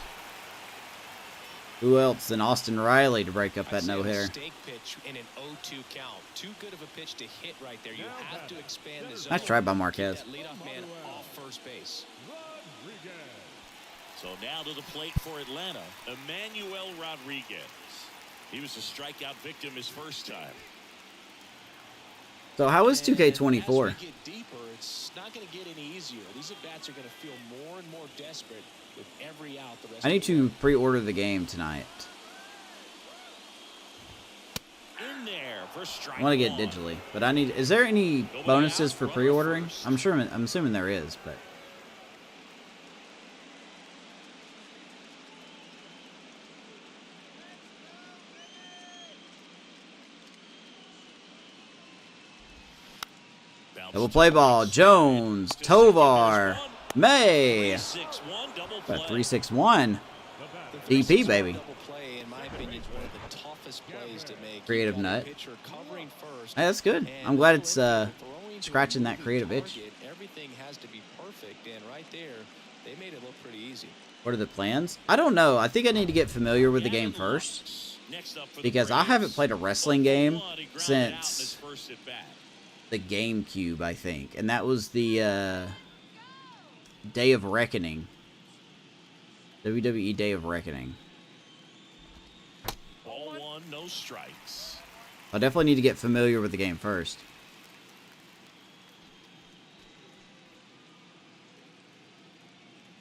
Who else than Austin Riley to break up that no-hitter? Mistake pitch in an 0-2 count. Too good of a pitch to hit right there. You have to expand the zone. Nice try by Marquez. Keep that leadoff man off first base. So now to the plate for Atlanta, Emmanuel Rodriguez. He was a strikeout victim his first time. So how is And 2K24? as we get deeper, it's not going to get any easier. These at-bats are going to feel more and more desperate with every out the rest I need of the way. to pre-order the game tonight. In there for strike I want to get one. digitally, but I need. Is there any bonuses for pre-ordering? I'm assuming there is, but double play ball. Jones, Tovar, May. 3-6-1 double Got play. 3-6-1. The DP, 3-6-1 baby. double play, in my opinion, is one of the toughest plays to make. Creative You've got the nut. pitcher covering first, Hey, that's good. and I'm glad when it's throwing to a scratching that moving creative itch. target, everything has to be perfect, and right there, They made it look pretty easy. What are the plans? I don't know. I think I need to get familiar with the game first, because I haven't played a wrestling game since the GameCube, I think, and that was the Day of Reckoning. WWE Day of Reckoning. Ball one, no strikes. I definitely need to get familiar with the game first.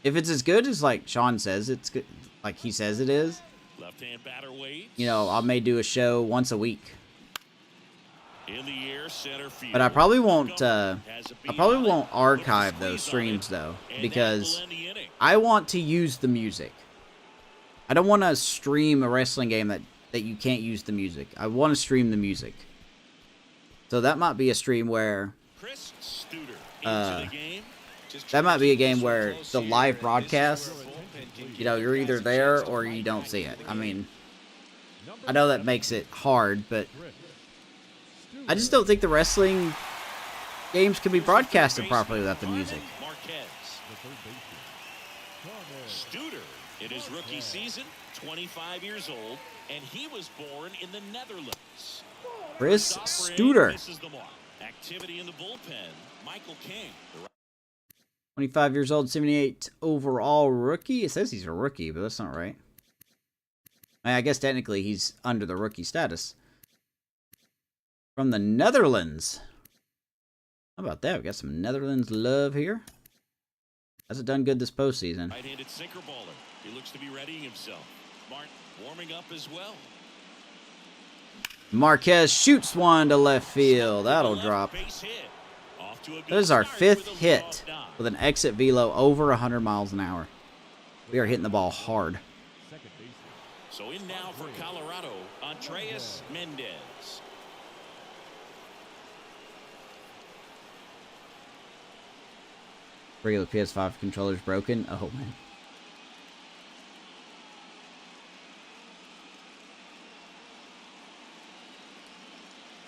If it's as good as like Sean says it's good, like he says it is, Left-hand batter waits. you know, I may do a show once a week. In the air, center field. But I probably won't archive those streams though, because I want to use the music. I don't want to stream a wrestling game that you can't use the music. I want to stream the music. So that might be a stream where Chris Studer into the game. that might be a game where the live broadcast, you know, you're either there or you don't see it. I mean, I know that makes it hard, but I just don't think the wrestling games can be broadcasted properly without the music. Studer in his rookie season, 25 years old, and he was born in the Netherlands. Chris Studer, Activity in the bullpen, Michael King. 25 years old, 78 overall rookie. It says he's a rookie, but that's not right. I guess technically he's under the rookie status. From the Netherlands. How about that? We got some Netherlands love here. Hasn't done good this postseason. Right-handed sinker baller. He looks to be readying himself. Martin warming up as well. Marquez shoots one to left field. That'll drop. That is our 5th hit with an exit velo over 100 miles an hour. We are hitting the ball hard. So in now for Colorado, Andreas Mendez. Regular PS5 controller's broken. Oh, man.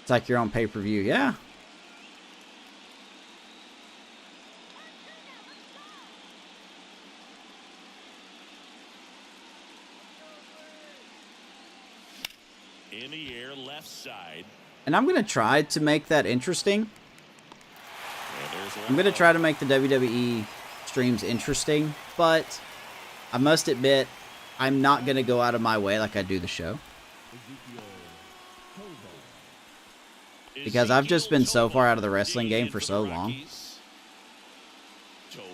It's like you're on pay-per-view. Yeah. In the air, left side. And I'm going to try to make that interesting. I'm going to try to make the WWE streams interesting, but I must admit, I'm not going to go out of my way like I do the show. Because I've just been so far out of the wrestling game for so long. Tovar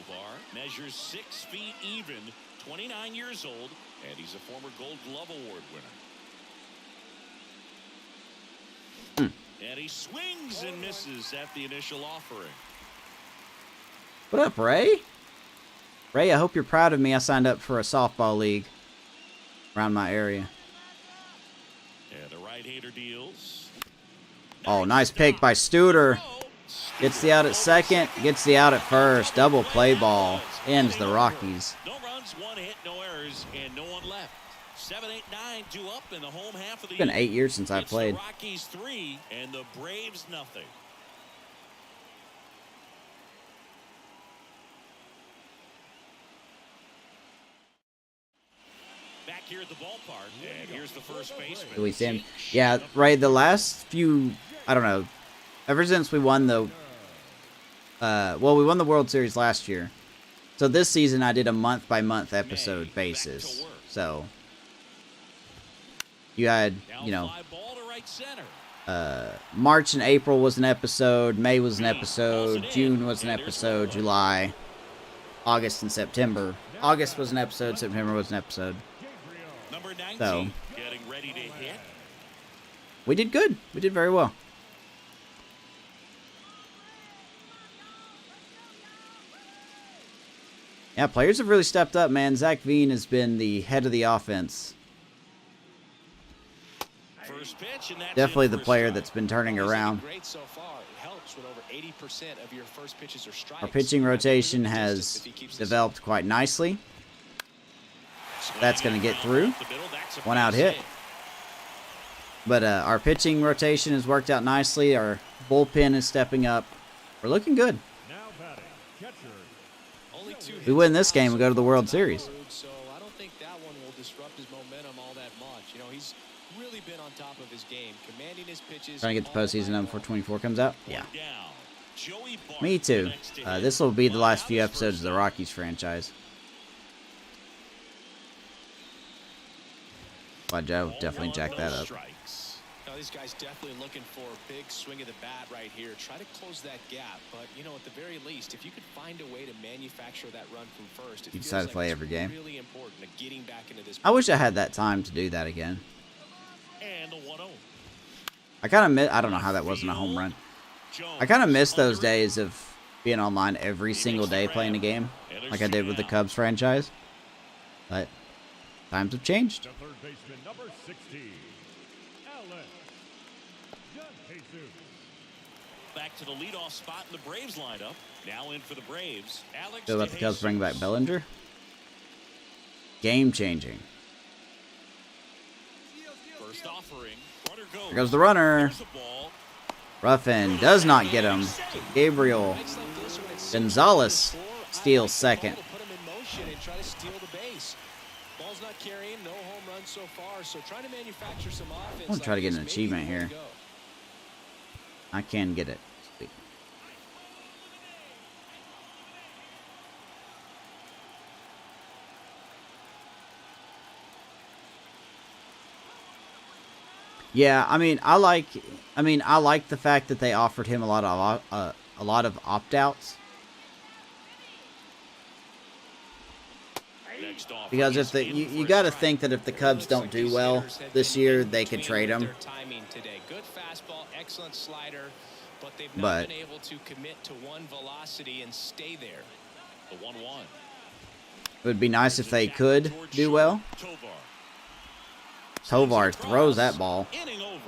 measures 6 feet even, 29 years old, and he's a former Gold Glove Award winner. And he swings and misses at the initial offering. What up, Ray? Ray, I hope you're proud of me. I signed up for a softball league around my area. And the right-hander deals. Oh, nice pick by Studer. Gets the out at second, gets the out at first. Double play ball. Ends the Rockies. No runs, 1 hit, no errors, and no one left. 7, 8, 9, 2 up in the home half of the It's been 8 years since I played. The Rockies 3 and the Braves nothing. Back here at the ballpark, and here's the first baseman. Do we see him? Yeah, right. The last few, I don't know, ever since we won the, well, we won the World Series last year. So this season I did a month-by-month episode basis. So you had, you know, March and April was an episode, May was an episode, June was an episode, July, August and September. August was an episode, September was an episode. So we did good. We did very well. Yeah, players have really stepped up, man. Zach Veen has been the head of the offense. Definitely the player that's been turning around. Our pitching rotation has developed quite nicely. That's going to get through. 1 out hit. But our pitching rotation has worked out nicely. Our bullpen is stepping up. We're looking good. only 2 hits We win this allowed game, so we go to the far World on the Series. road, so I don't think that one will disrupt his momentum all that much. You know, he's really been on top of his game, commanding his pitches. Trying to get the postseason done before 24 comes out. Yeah. Down. Joey Bart, Me too. the next to hit. This will be the last Now few his episodes first of the out. Rockies franchise. Wow, Joe, definitely jack that up. Strikes. Now, these guys definitely looking for a big swing of the bat right here. Try to close that gap. But, you know, at the very least, if you could find a way to manufacture that run from first, it You feels decide to like play it's every game. really important to getting back into this. I wish I had that time to do that again. And the 1-0. I kind of miss. I don't know how that wasn't a home run. I kind of miss those days of being online every single day playing a game, like I did with the Cubs franchise. But times have changed. The third baseman, number 60, Alex Jesus. Back to the leadoff spot in the Braves lineup. Now in for the Braves. Alex Feel about the Cubs DeJesus. bringing back Bellinger. Game changing. First offering. Runner goes. There goes the runner. There's the ball. Ruffin does not get him. Gabriel Nights like this when it's Gonzalez 6-4, I'd steals like the second. ball to put him in motion and try to steal the base. Ball's not carrying, no home runs so far, so trying to manufacture some offense. I'm gonna try to get an maybe the achievement way to here. go. I can get it. Sweet. Yeah, I mean, I like the fact that they offered him a lot of opt-outs. Next offering Because if is the in you, for you a got to strike. think that if the Cubs Looks don't like do these well hitters have this been year, in they could between trade with him. their timing today. Good fastball, excellent slider, but they've not But- been able to commit to one velocity and stay there. The 1-1. It would be nice if they could do well. Tovar throws that ball. Inning over.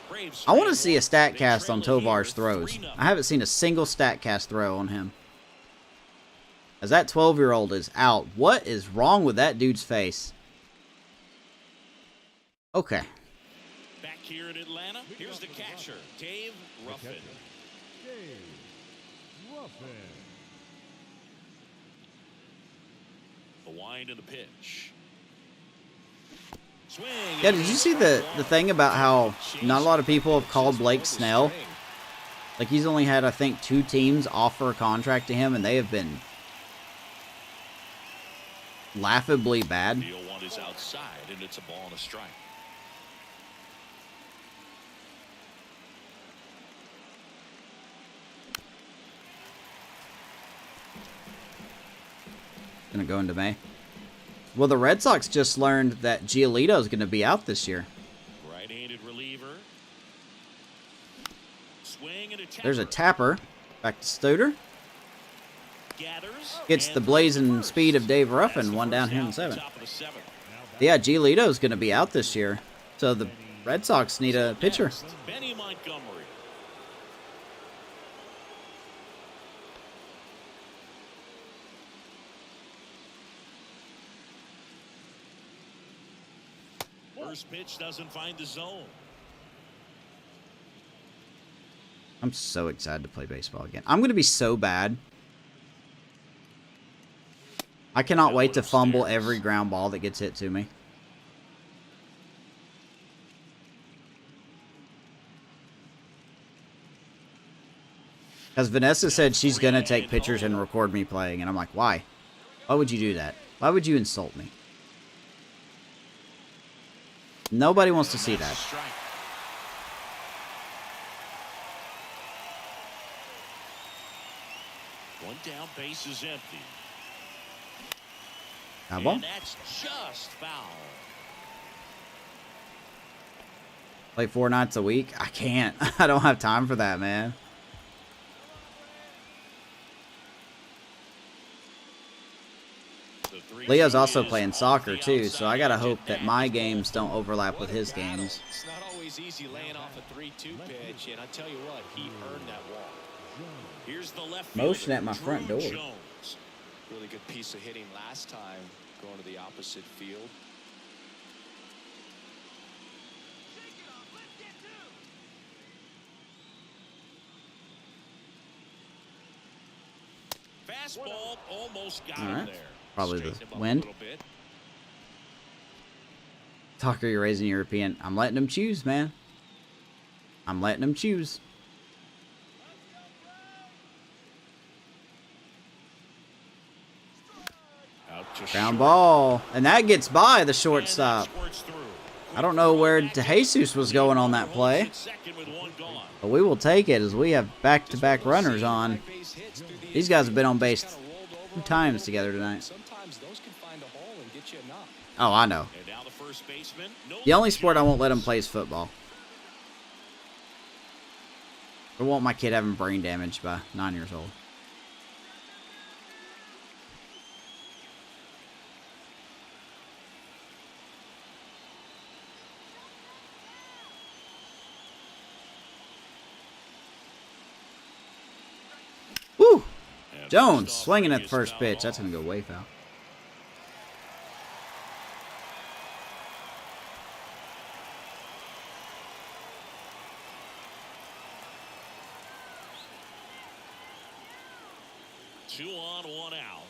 Braves I want to 3-1. see a stat They cast on trail it here, Tovar's throws. 3-0. I haven't seen a single stat cast throw on him. As that 12-year-old is out. What is wrong with that dude's face? Okay. Back here in Atlanta, here's the catcher, Dave Ruffin. Dave Ruffin. The wind and the pitch. Swing. Yeah, did you see the thing about how not a lot of people have called Blake Snell? Like, he's only had, I think, 2 teams offer a contract to him, and they have been laughably bad. The 0-1 is outside, and it's a ball and a strike. Gonna go into May. Well, the Red Sox just learned that Giolito's gonna be out this year. Right-handed reliever. Swing and a tapper. There's a tapper. Back to Stoder. Gathers. Gets and the blazing first. speed of Dave That's Ruffin, the one down first here in out the 7th. top of the 7th. Yeah, Giolito's gonna be out this year. So the Red Sox need a pitcher. Next, Benny Montgomery. First pitch doesn't find the zone. I'm so excited to play baseball again. I'm gonna be so bad. I cannot wait to fumble every ground ball that gets hit to me. Because Vanessa said she's going to take pictures and record me playing. And I'm like, why? Why would you do that? Why would you insult me? Nobody wants to see that. Strike. One down, base is empty. How about? And that's just foul. Play 4 nights a week? I can't. I don't have time for that, man. The 3-2 Leo's also is playing off soccer the too, so I gotta outside hope edge, that and my that's games don't overlap with What a his battle. games. It's not always easy laying off a 3-2 pitch, and I tell you what, he earned that walk. Here's the left Motion fielder, at my front Drew door. Jones. Really good piece of hitting last time, going to the opposite field. Fastball almost got All him right. there. Probably Straighten the him up a wind. little bit. Tucker, you're raising European. I'm letting them choose, man. I'm letting them choose. Out to Ground short. ball. And that gets by the shortstop. And that squirts through. I don't know where DeJesus was going on that play. Second with one gone. But we will take it as we have back-to-back runners on. These guys have been on base 2 times together tonight. Sometimes those can find a hole and get you a knock. Oh, I know. And now the first baseman. The only sport I won't let him play is football. I won't my kid having brain damage by 9 years old. Woo! Jones swinging at the first pitch. That's going to go way foul. Two on, one out.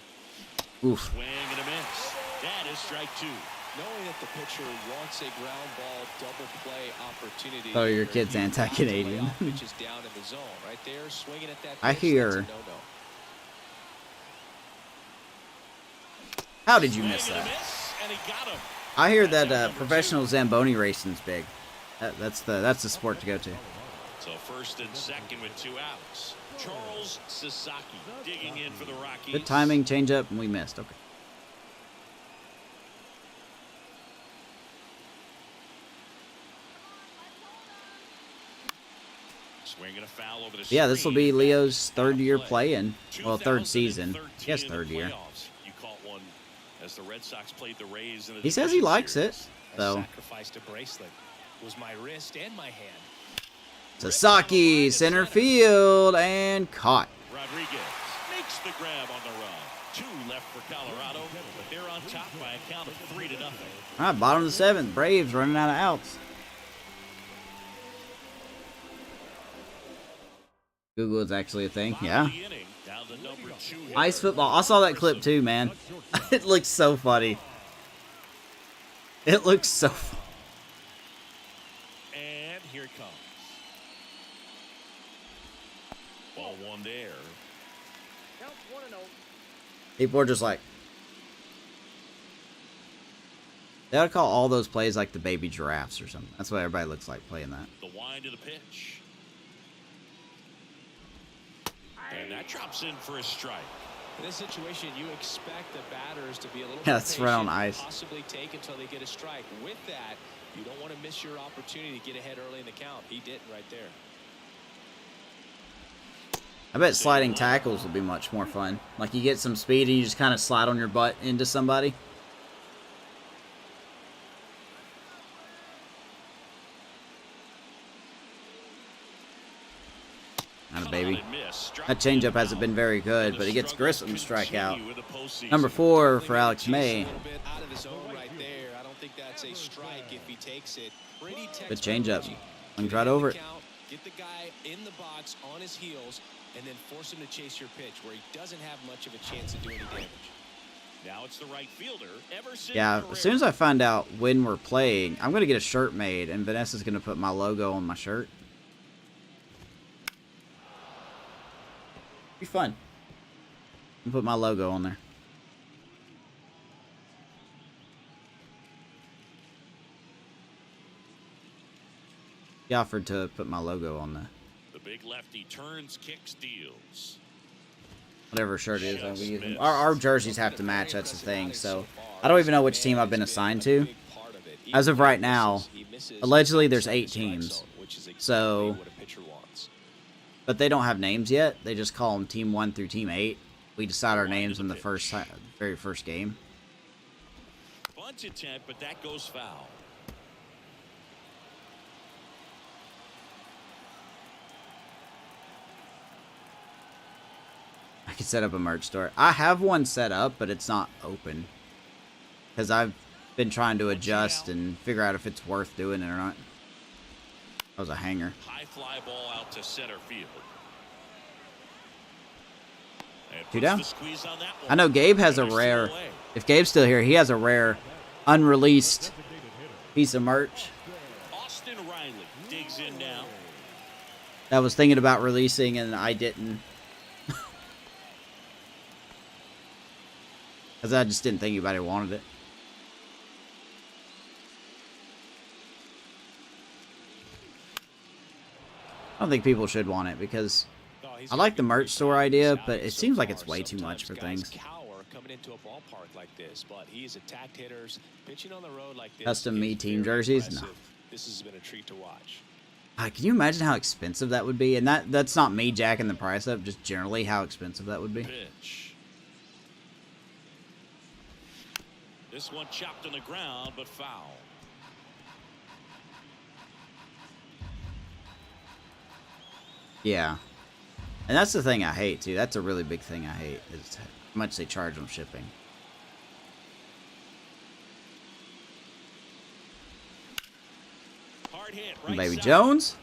Oof. Swing and a miss. That is strike 2. Knowing that the pitcher wants a ground ball double play opportunity. Oh, your kid's anti-Canadian. Pitch is down in the zone right there, swinging at that. I pitch, hear. that's a no-no. How did you Swing miss and a that? miss, and he got him. I hear that professional Zamboni racing's big. That's the sport to go to. So first and second with 2 outs. Charles Sasaki digging in for the Rockies. Good timing, change up, and we missed. Okay. Swinging a foul over the Yeah, this will be screen. Leo's 3rd year playing. Well, 3rd season. 2013 Yes, in the 3rd year. playoffs. You caught one as the Red Sox played the Rays in the He says he division likes it, series. though. Sacrificed a bracelet. It was my wrist and my hand. Sasaki, center field, and caught. Rodriguez makes the grab on the run. 2 left for Colorado, but they're on top by a count of 3-0. All right, bottom of the 7th. Braves running out of outs. Google is actually a thing. Yeah. Bottom of the inning, now the number 2 hitter. Ice football. I saw that clip too, man. It looks so funny. It looks so funny. And here it comes. Ball 1 there. People are just like, they ought to call all those plays like the baby giraffes or something. That's what everybody looks like playing that. The wind of the pitch. And that drops in for a strike. In this situation, you expect the batters to be a little Yeah, more that's right on patient, ice. possibly take until they get a strike. With that, you don't want to miss your opportunity to get ahead early in the count. He didn't right there. I bet sliding tackles will be much more fun. Like you get some speed and you just kind of slide on your butt into somebody. Not a baby. That changeup hasn't been very good, but he gets Grissom to strike out. Number 4 for Alex May. A little bit out of his zone right there. I don't think that's a strike if he takes it. Pretty Good textbook. changeup. Get Went right over it. count, get the guy in the box on his heels, and then force him to chase your pitch where he doesn't have much of a chance to do any damage. Now it's the right fielder, Emerson Yeah, Carrera. as soon as I find out when we're playing, I'm going to get a shirt made, and Vanessa's going to put my logo on my shirt. Be fun. I'll put my logo on there. He offered to put my logo on The big lefty turns, kicks, deals. whatever shirt it is. I'll be using. Our jerseys have to match. That's the thing. So I don't even know which team I've been assigned to. As of right now, allegedly there's 8 teams. So, but they don't have names yet. They just call them Team 1 through Team 8. We decide our names in the very first game. Bunt attempt, but that goes foul. I could set up a merch store. I have one set up, but it's not open. Because I've been trying to adjust and figure out if it's worth doing it or not. That was a hanger. High fly ball out to center field. And Two puts down. the squeeze on that one. I know Gabe has a And he's rare. still away. If Gabe's still here, he has a rare, unreleased piece of merch Austin Riley digs in now. that I was thinking about releasing and I didn't. Because I just didn't think anybody wanted it. I don't think people should want it because I like the merch store idea, but it seems like it's way too much for things. Coming into a ballpark like this, but he's attacked hitters, pitching on the road like this. Custom me is team very jerseys? No. impressive. This has been a treat to watch. Can you imagine how expensive that would be? And that's not me jacking the price up, just generally how expensive that would be. Pitch. This one chopped on the ground, but foul. Yeah. And that's the thing I hate, too. That's a really big thing I hate, is how much they charge on shipping. Hard hit, right Baby side. Jones?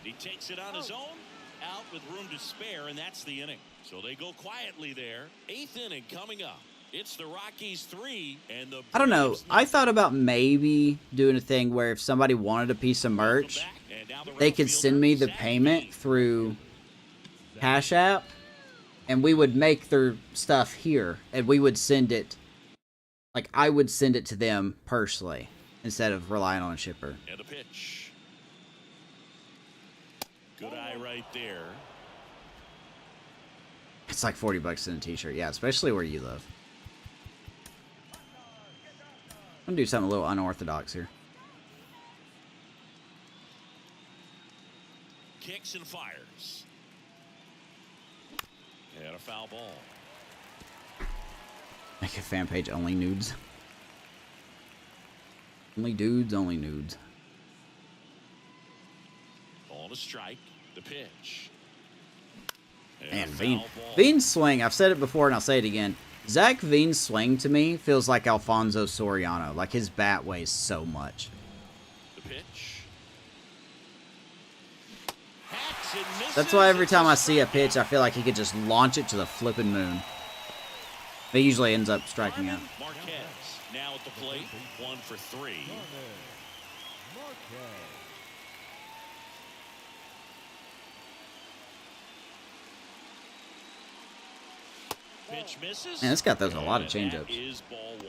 He takes it on his own, out with room to spare, and that's the inning. So they go quietly there. 8th inning coming up. It's the Rockies 3 and the I don't know. Braves I thought about maybe doing a thing where if somebody wanted a piece of merch, back, and now the they right could send fielder, me the Zach payment Green. through CashAPP, and we would make their stuff here, and we would send it, like, I would send it to them personally, instead of relying on a shipper. And a pitch. Good eye right there. It's like $40 in a t-shirt, yeah, especially where you live. I'm gonna do something a little unorthodox here. Kicks and fires. And a foul ball. Make a fan page, only nudes. Only dudes, only nudes. On a strike. The pitch. Man, a Veen. foul ball. Veen's swing, I've said it before and I'll say it again. Zach Veen's swing to me feels like Alfonso Soriano. Like his bat weighs so much. The pitch. Hacks and misses. That's why every It's time I see a strikeout. pitch, I feel like he could just launch it to the flipping moon. But he usually ends up striking out. Marquez now at the plate. 1 for 3. Pitch misses. Man, this guy throws a lot of And changeups. that is ball 1.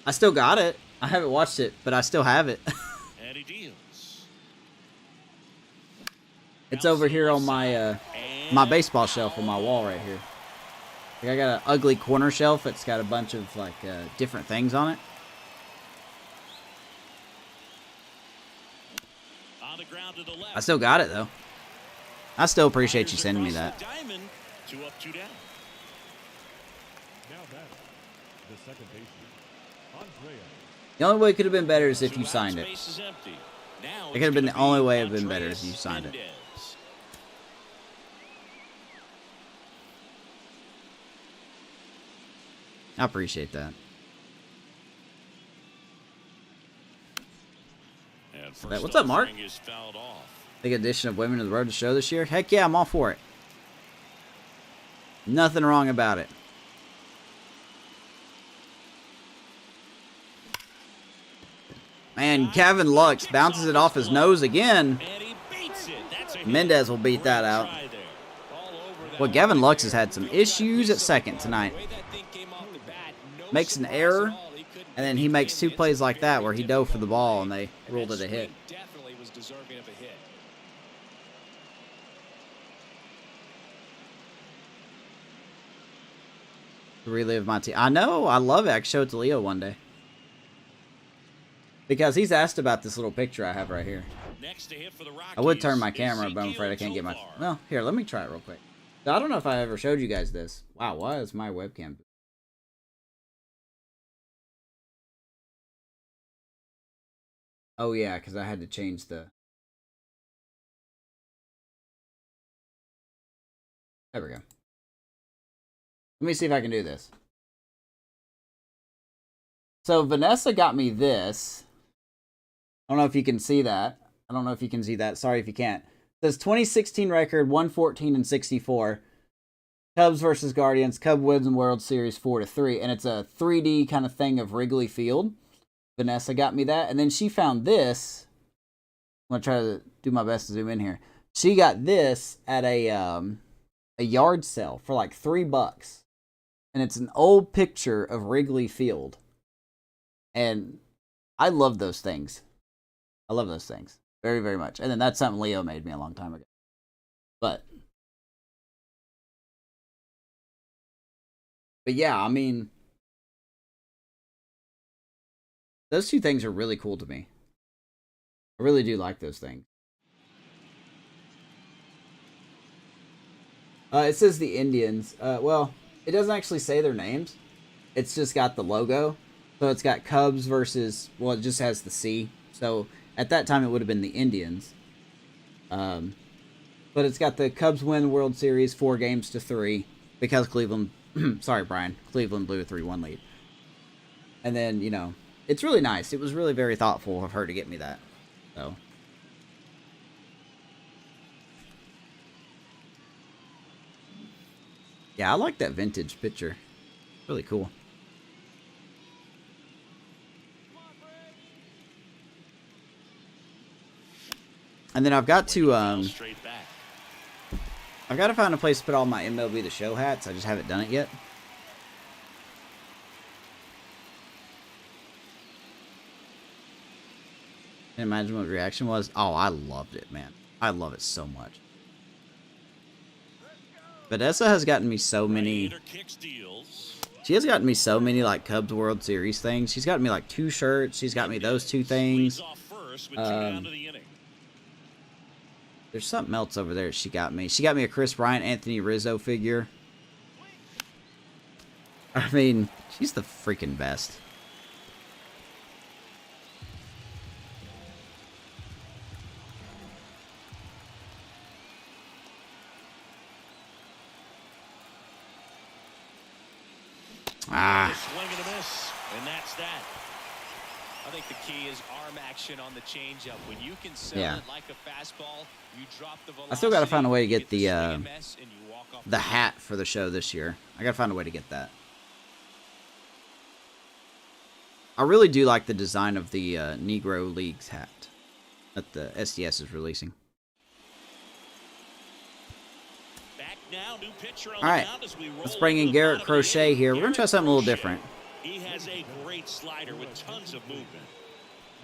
I still got it. I haven't watched it, but I still have it. And he deals. It's over here on my my baseball shelf on my wall right here. Like I got an ugly corner shelf. It's got a bunch of like different things on it. On the ground to the left. I still got it though. I still appreciate you Fires sending me across that. the diamond. 2 up, 2 down. Now that the second baseman, Andrea. The only way it could have been better is if you signed it. Space is empty. Now It could have been it's the gonna only be way it would have been better Andreas if you signed it. Mendez. I appreciate that. And first What's up, Mark? offering is fouled off. Big addition of women to the road to show this year. Heck yeah, I'm all for it. Nothing wrong about it. Man, Kevin Lux bounces it off his nose again. And he beats it. That's a hit. Mendez will beat that out. Try there. All over that Well, Gavin Lux has had some issues at second tonight. The way that thing came off the bat, no Makes an surprise error, at all. He couldn't and then he makes two defend. plays It's like that very where he dove for the difficult. ball and they And ruled that it a hit. swing definitely was deserving of a hit. To relive my team. I know, I love it. I can show it to Leo one day. Because he's asked about this little picture I have right here. Next to hit for the Rockies. I would turn my camera, but I'm Ezekiel afraid I can't get my... Tovar. Well, here, let me try it real quick. I don't know if I ever showed you guys this. Wow, why is my webcam... Oh, yeah, because I had to change the... There we go. Let me see if I can do this. So, Vanessa got me this. I don't know if you can see that. I don't know if you can see that. Sorry if you can't. It says 2016 record 114-64. Cubs versus Guardians. Cub wins in World Series 4-3, and it's a 3D kind of thing of Wrigley Field. Vanessa got me that, and then she found this. I'm gonna try to do my best to zoom in here. She got this at a yard sale for like $3, and it's an old picture of Wrigley Field. And I love those things. I love those things very, very much. And then that's something Leo made me a long time ago. But yeah, I mean, those two things are really cool to me. I really do like those things. It says the Indians. Well, it doesn't actually say their names. It's just got the logo. So it's got Cubs versus, well, it just has the C. So at that time it would have been the Indians. But it's got the Cubs win World Series 4-3 because Cleveland, sorry, Brian, Cleveland blew a 3-1 lead. And then, you know, it's really nice. It was really very thoughtful of her to get me that. So. Yeah, I like that vintage picture. Really cool. And then I've got to I've got to find a place to put all my MLB The Show hats. I just haven't done it yet. Can't imagine what the reaction was. Oh, I loved it, man. I love it so much. Vanessa has gotten me so many. She has gotten me so many like Cubs World Series things. She's gotten me like 2 shirts. She's got me those 2 things. There's something else over there she got me. She got me a Chris Bryant, Anthony Rizzo figure. I mean, she's the freaking best. Swing and a miss, and that's that. I think the key is arm action on the changeup. When you can sell it like a fastball, you drop the velocity. I still got to find a way to get the hat for the show this year. I got to find a way to get that. I really do like the design of the Negro Leagues hat that the SDS is releasing. All right, let's bring in Garrett Crochet here. We're going to try something a little different. He has a great slider with tons of movement.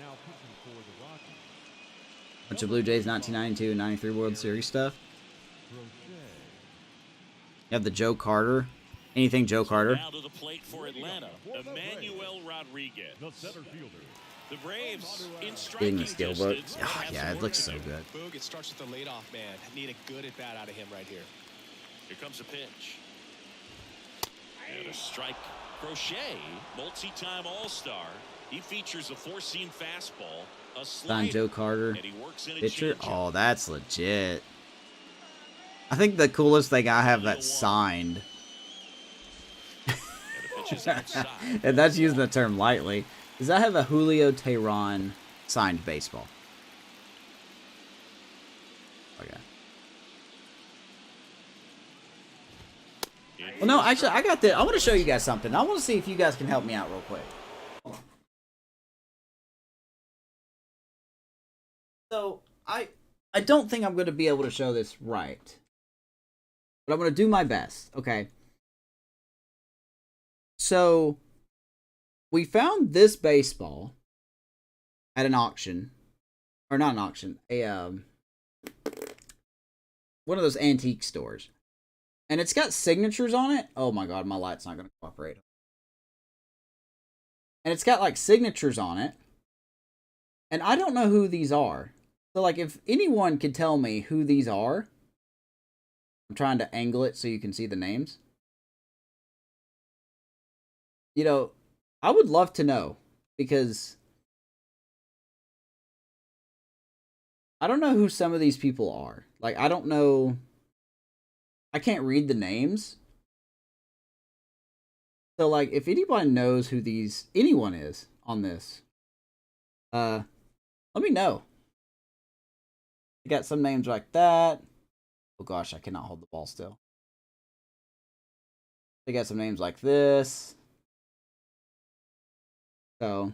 Now pitching for the Rockies. Bunch of Blue Jays 1992 and 93 World Series stuff. You have the Joe Carter. Anything Joe Carter. Now to the plate for Atlanta, Emmanuel Rodriguez. The center fielder. The Braves in Getting striking the skill book. distance. Oh, yeah, it looks so good. Boog, it starts with the leadoff man. Need a good at bat out of him right here. Here comes a pitch. And a strike. Crochet, multi-time All-Star. He features a 4-seam fastball, a Signed slider, Joe Carter. and he works in a Pitcher. changeup. Oh, that's legit. I think the coolest thing I have that's signed, And the pitch is outside. and that's using the term lightly, is I have a Julio Teheran signed baseball. Okay. Well, no, actually, I got the. I want to show you guys something. I want to see if you guys can help me out real quick. Hold on. So, I don't think I'm going to be able to show this right. But I'm going to do my best, okay? So, we found this baseball at an auction. Or not an auction. One of those antique stores. And it's got signatures on it. Oh my god, my light's not going to cooperate. And it's got like signatures on it. And I don't know who these are. So like if anyone could tell me who these are. I'm trying to angle it so you can see the names. You know, I would love to know. Because I don't know who some of these people are. Like I don't know. I can't read the names. So, like, if anybody knows who anyone is on this, let me know. They got some names like that. Oh gosh, I cannot hold the ball still. They got some names like this. So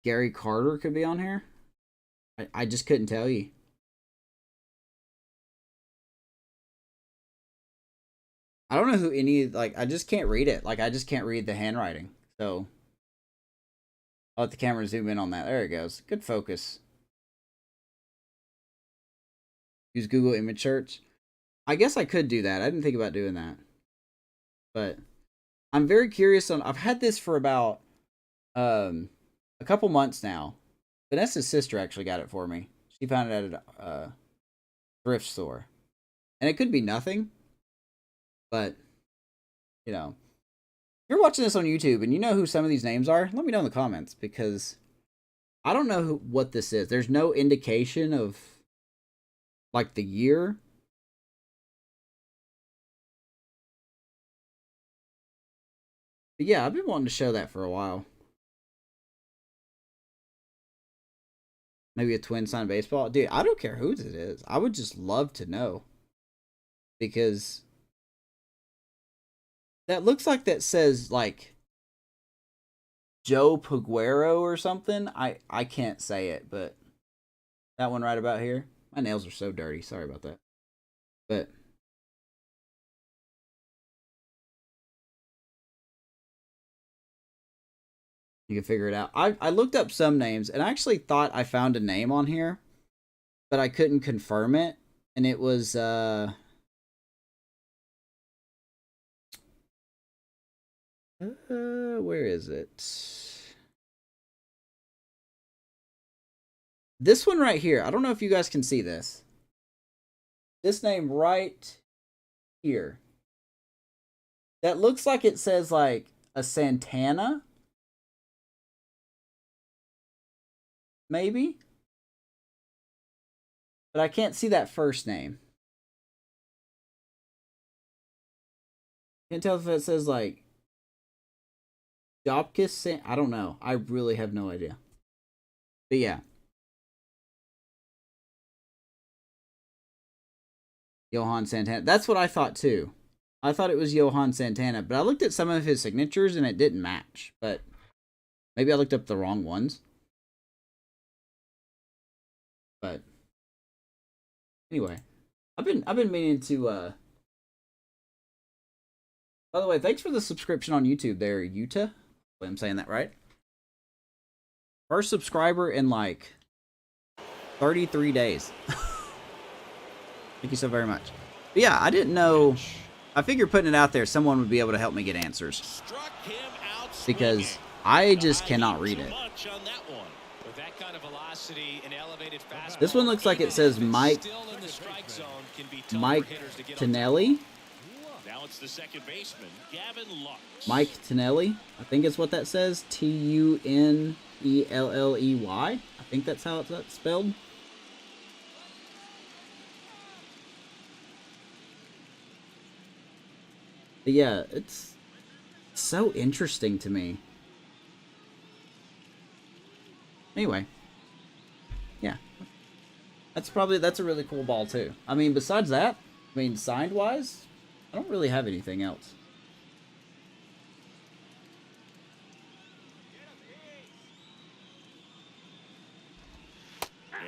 Gary Carter could be on here. I just couldn't tell you. I don't know who any, like, I just can't read it. Like, I just can't read the handwriting. So I'll let the camera zoom in on that. There it goes. Good focus. Use Google image search. I guess I could do that. I didn't think about doing that. But I'm very curious on, I've had this for about a couple months now. Vanessa's sister actually got it for me. She found it at a thrift store. And it could be nothing. But, you know, if you're watching this on YouTube and you know who some of these names are, let me know in the comments, because I don't know what this is. There's no indication of, like, the year. But yeah, I've been wanting to show that for a while. Maybe a twin sign baseball. Dude, I don't care whose it is. I would just love to know. Because that looks like that says, like, Joe Paguero or something. I can't say it, but that one right about here. My nails are so dirty. Sorry about that. But you can figure it out. I looked up some names, and I actually thought I found a name on here, but I couldn't confirm it. And it was where is it? This one right here. I don't know if you guys can see this. This name right here. That looks like it says, like, a Santana. Maybe. But I can't see that first name. Can't tell if it says, like, Jobkiss. I don't know. I really have no idea. But yeah. Johan Santana. That's what I thought too. I thought it was Johan Santana, but I looked at some of his signatures and it didn't match. But maybe I looked up the wrong ones. But anyway, I've been meaning to by the way, thanks for the subscription on YouTube there, Utah. Hopefully I'm saying that right. First subscriber in like 33 days. Thank you so very much. But yeah, I didn't know. I figured putting it out there, someone would be able to help me get answers. Because I just cannot read it. This one looks like it says Mike Tinelli. Now it's the second baseman, Gavin Lux. Mike Tinelli. I think it's what that says. Tunelley. I think that's how it's spelled. But yeah, it's so interesting to me. Anyway. Yeah. That's a really cool ball too. I mean, besides that, I mean, signed wise, I don't really have anything else.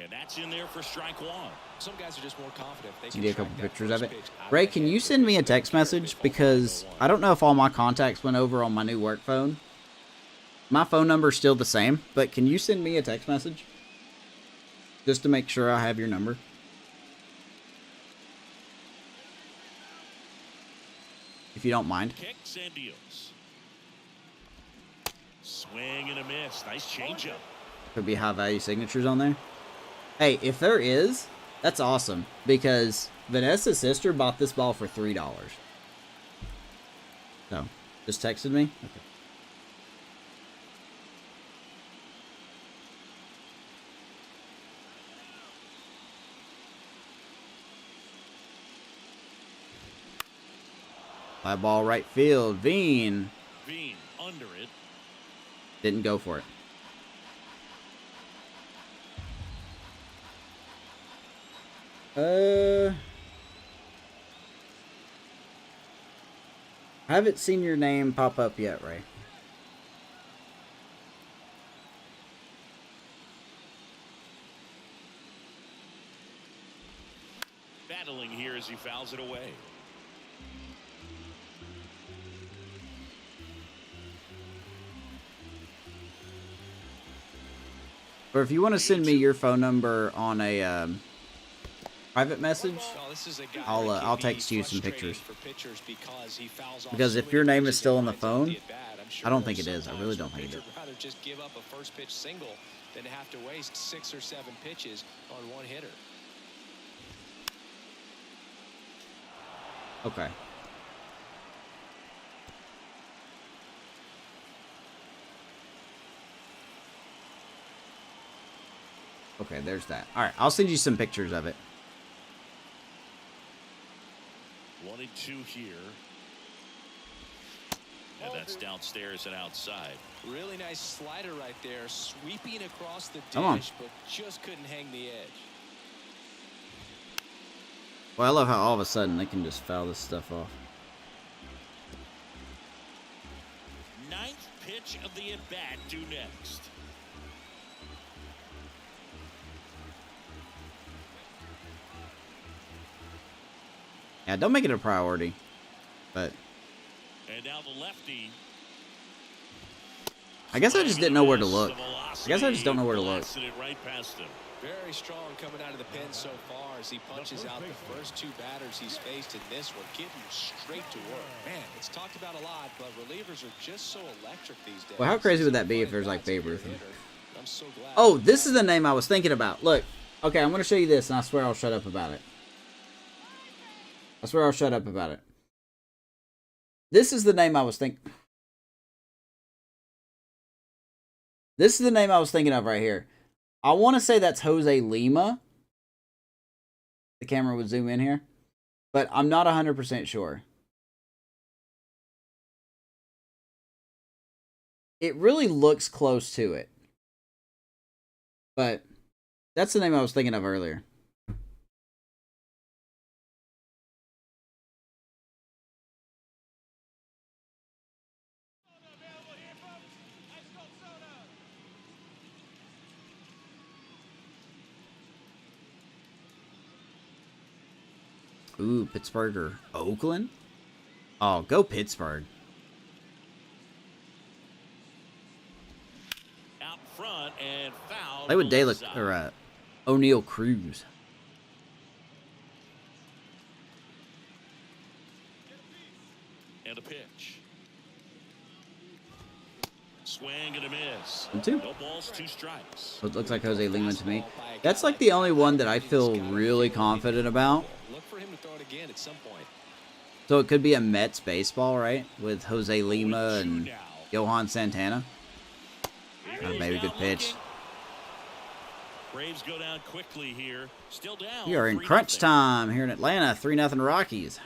And that's in there for strike one. Some guys are just more confident. They can need a couple pictures of it. Ray, can you send me a text message? Because I don't know if all my contacts went over on my new work phone. My phone number is still the same, but can you send me a text message? Just to make sure I have your number. If you don't mind. Kicks and deals. Swing and a miss. Nice changeup. Could be high value signatures on there. Hey, if there is, that's awesome. Because Vanessa's sister bought this ball for $3. So, just texted me? Okay. Fly ball right field. Veen. Veen under it. Didn't go for it. I haven't seen your name pop up yet, Ray. Battling here as he fouls it away. Or if you want to send me your phone number on a private message, I'll text you some pictures. Because if your name is still on the phone, I don't think it is. I really don't think it is. Rather just give up a first pitch single than have to waste 6 or 7 pitches on one hitter. Okay. Okay, there's that. All right, I'll send you some pictures of it. 1-2 here. And that's downstairs and outside. Really nice slider right there, sweeping across the Come on. dish, but just couldn't hang the edge. Well, I love how all of a sudden they can just foul this stuff off. 9th pitch of the at-bat due next. Yeah, don't make it a priority. But And now the lefty. I guess I just didn't know where to look. I guess I just don't know where to look. Blasted it right past him. Very strong coming out of the pen so far as he punches out the first 2 batters he's faced in this one, getting straight to work. Man, it's talked about a lot, but relievers are just so electric these days. Well, how crazy would that be if there's like Babe Ruth? I'm so glad. Oh, this is the name I was thinking about. Look, okay, I'm going to show you this, and I swear I'll shut up about it. I swear I'll shut up about it. This is the name I was thinking. This is the name I was thinking of right here. I want to say that's Jose Lima. The camera would zoom in here. But I'm not 100% sure. It really looks close to it. But that's the name I was thinking of earlier. Ooh, Pittsburgh or Oakland? Oh, go Pittsburgh. Out front and foul. Play with De La, or O'Neal Cruz. And a pitch. Swing and a miss. And 2. No balls, 2 strikes. So it looks like Jose Lima to me. That's like the only one that I feel really confident about. Look for him to throw it again at some point. So it could be a Mets baseball, right? With Jose Lima and Johan Santana. Oh, maybe a good pitch. Braves go down quickly here. Still down. We are in 3-0. crunch time here in Atlanta. 3-0 Rockies.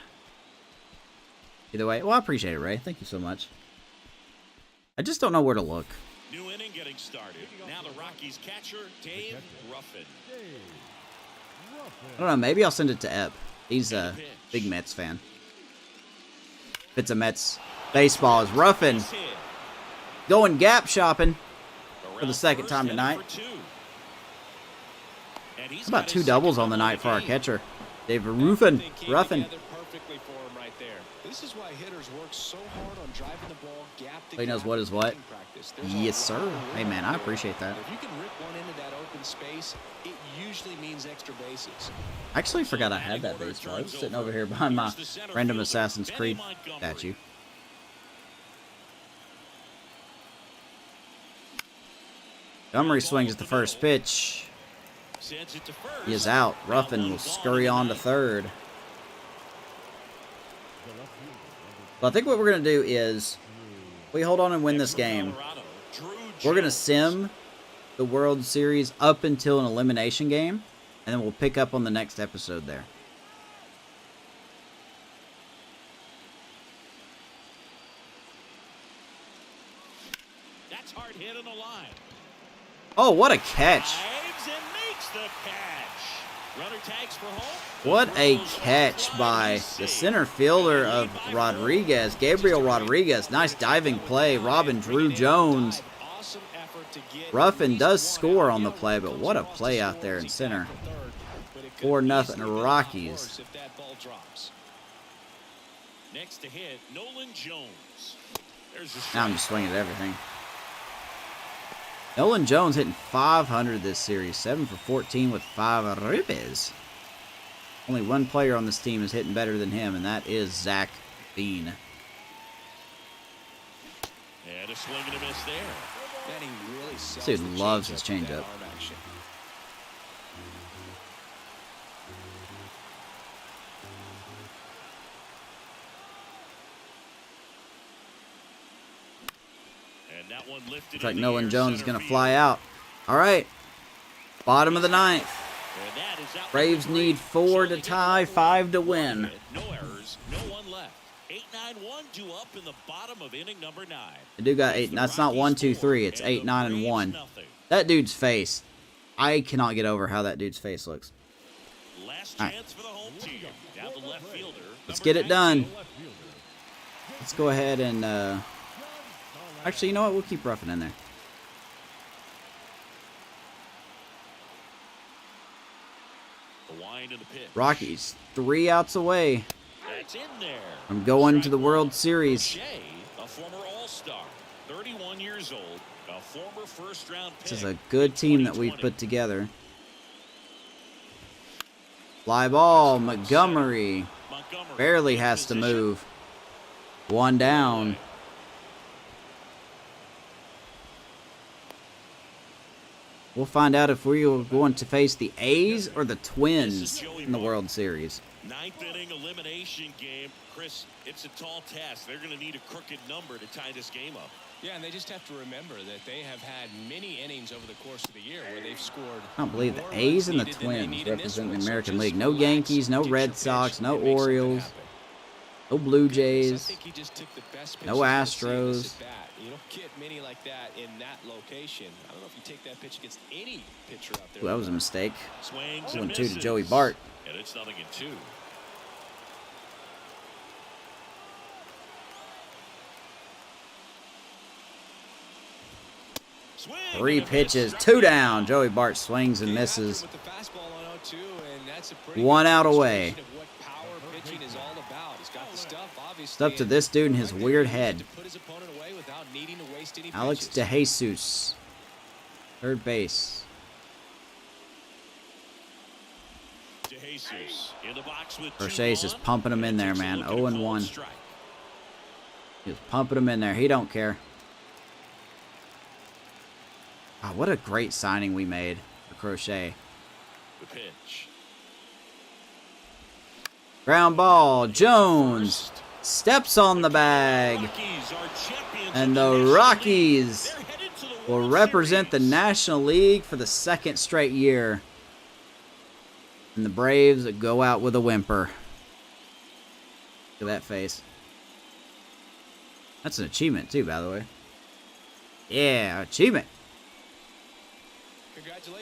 Either way, well, I appreciate it, Ray. Thank you so much. I just don't know where to look. New inning getting started. Now the Rockies catcher, Dave Ruffin. I don't know. Maybe I'll send it to Ep. He's a big Mets fan. If it's a Mets baseball, is Ruffin going gap shopping for the second time tonight. How about 2 doubles on the night for our catcher, Dave Ruffin. Perfectly for him right there. This is why hitters work so hard on driving the ball gap to He knows gap what is what. in practice. There's Yes, a sir. lot of Hey, man, I appreciate that. If you can rip one into that open space, it usually means extra bases. I actually forgot I had that baseball. I was sitting over here behind my random Assassin's Creed statue. Montgomery swings at the first pitch. He is out. Ruffin will scurry on to third. Well, I think what we're going to do is, if we hold on and win this game, we're going to sim the World Series up until an elimination game, and then we'll pick up on the next episode there. line. Oh, what a catch. Dives and makes the catch. Runner tags for home. What a catch by the center fielder of Rodriguez, Gabriel Rodriguez. Nice diving play. Robin Drew Jones. Ruffin does score on the play, but what a play out there in center. 4-0 Rockies. Next to hit, Nolan Jones. Now I'm just swinging at everything. Nolan Jones hitting 500 this series. 7 for 14 with 5 ribbies. Only one player on this team is hitting better than him, and that is Zach Bean. And a swing and a miss there. This dude loves his changeup. And that one lifted. Looks like Nolan Jones is going to fly out. All right. Bottom of the ninth. Braves need 4 to tie, 5 to win. No errors, no one left. 8-9-1 due up in the bottom of inning number 9. I do got 8. That's not 1, 2, 3. It's 8, 9, and 1. That dude's face. I cannot get over how that dude's face looks. Last All chance for the home team. Down the left fielder. Let's get it done. Let's go ahead and... Actually, you know what? We'll keep Ruffin in there. The wind and the pitch. Rockies, 3 outs away. That's in there. I'm going to the World Series. Shea, a former All-Star, 31 years old, a former first-round pick. This is a good team that we put together. Fly ball, Montgomery. Barely has to move. 1 down. We'll find out if we are going to face the A's or the Twins in the World Series. 9th inning elimination game. Chris, it's a tall task. They're going to need a crooked number to tie this game up. Yeah, and they just have to remember that they have had many innings over the course of the year where they've scored. I don't believe the A's and the Twins represent the American League. No Yankees, no Red Sox, no Orioles, no Blue Jays, no Astros. You don't get many like that in that location. I don't know if you take that pitch against any pitcher out there. Ooh, that was a mistake. Swings 1-2 and to misses. Joey Bart. And it's 0-2. Swing 3 and a miss. pitches, 2 down. Joey Bart swings and misses. 1 out away. It's up to this dude and his weird head. Alex DeJesus, third base. DeJesus in the box with Crochet's 2 just on. pumping him in there, Takes a man. look at a 0-1. called strike. He's pumping him in there. He don't care. Ah, what a great signing we made for Crochet. The pitch. Ground ball. Jones steps on the bag. Rockies are champions And of the National Rockies League. They're headed to the will World represent the Series. National League for the 2nd straight year. And the Braves go out with a whimper. Look at that face. That's an achievement too, by the way. Yeah, achievement.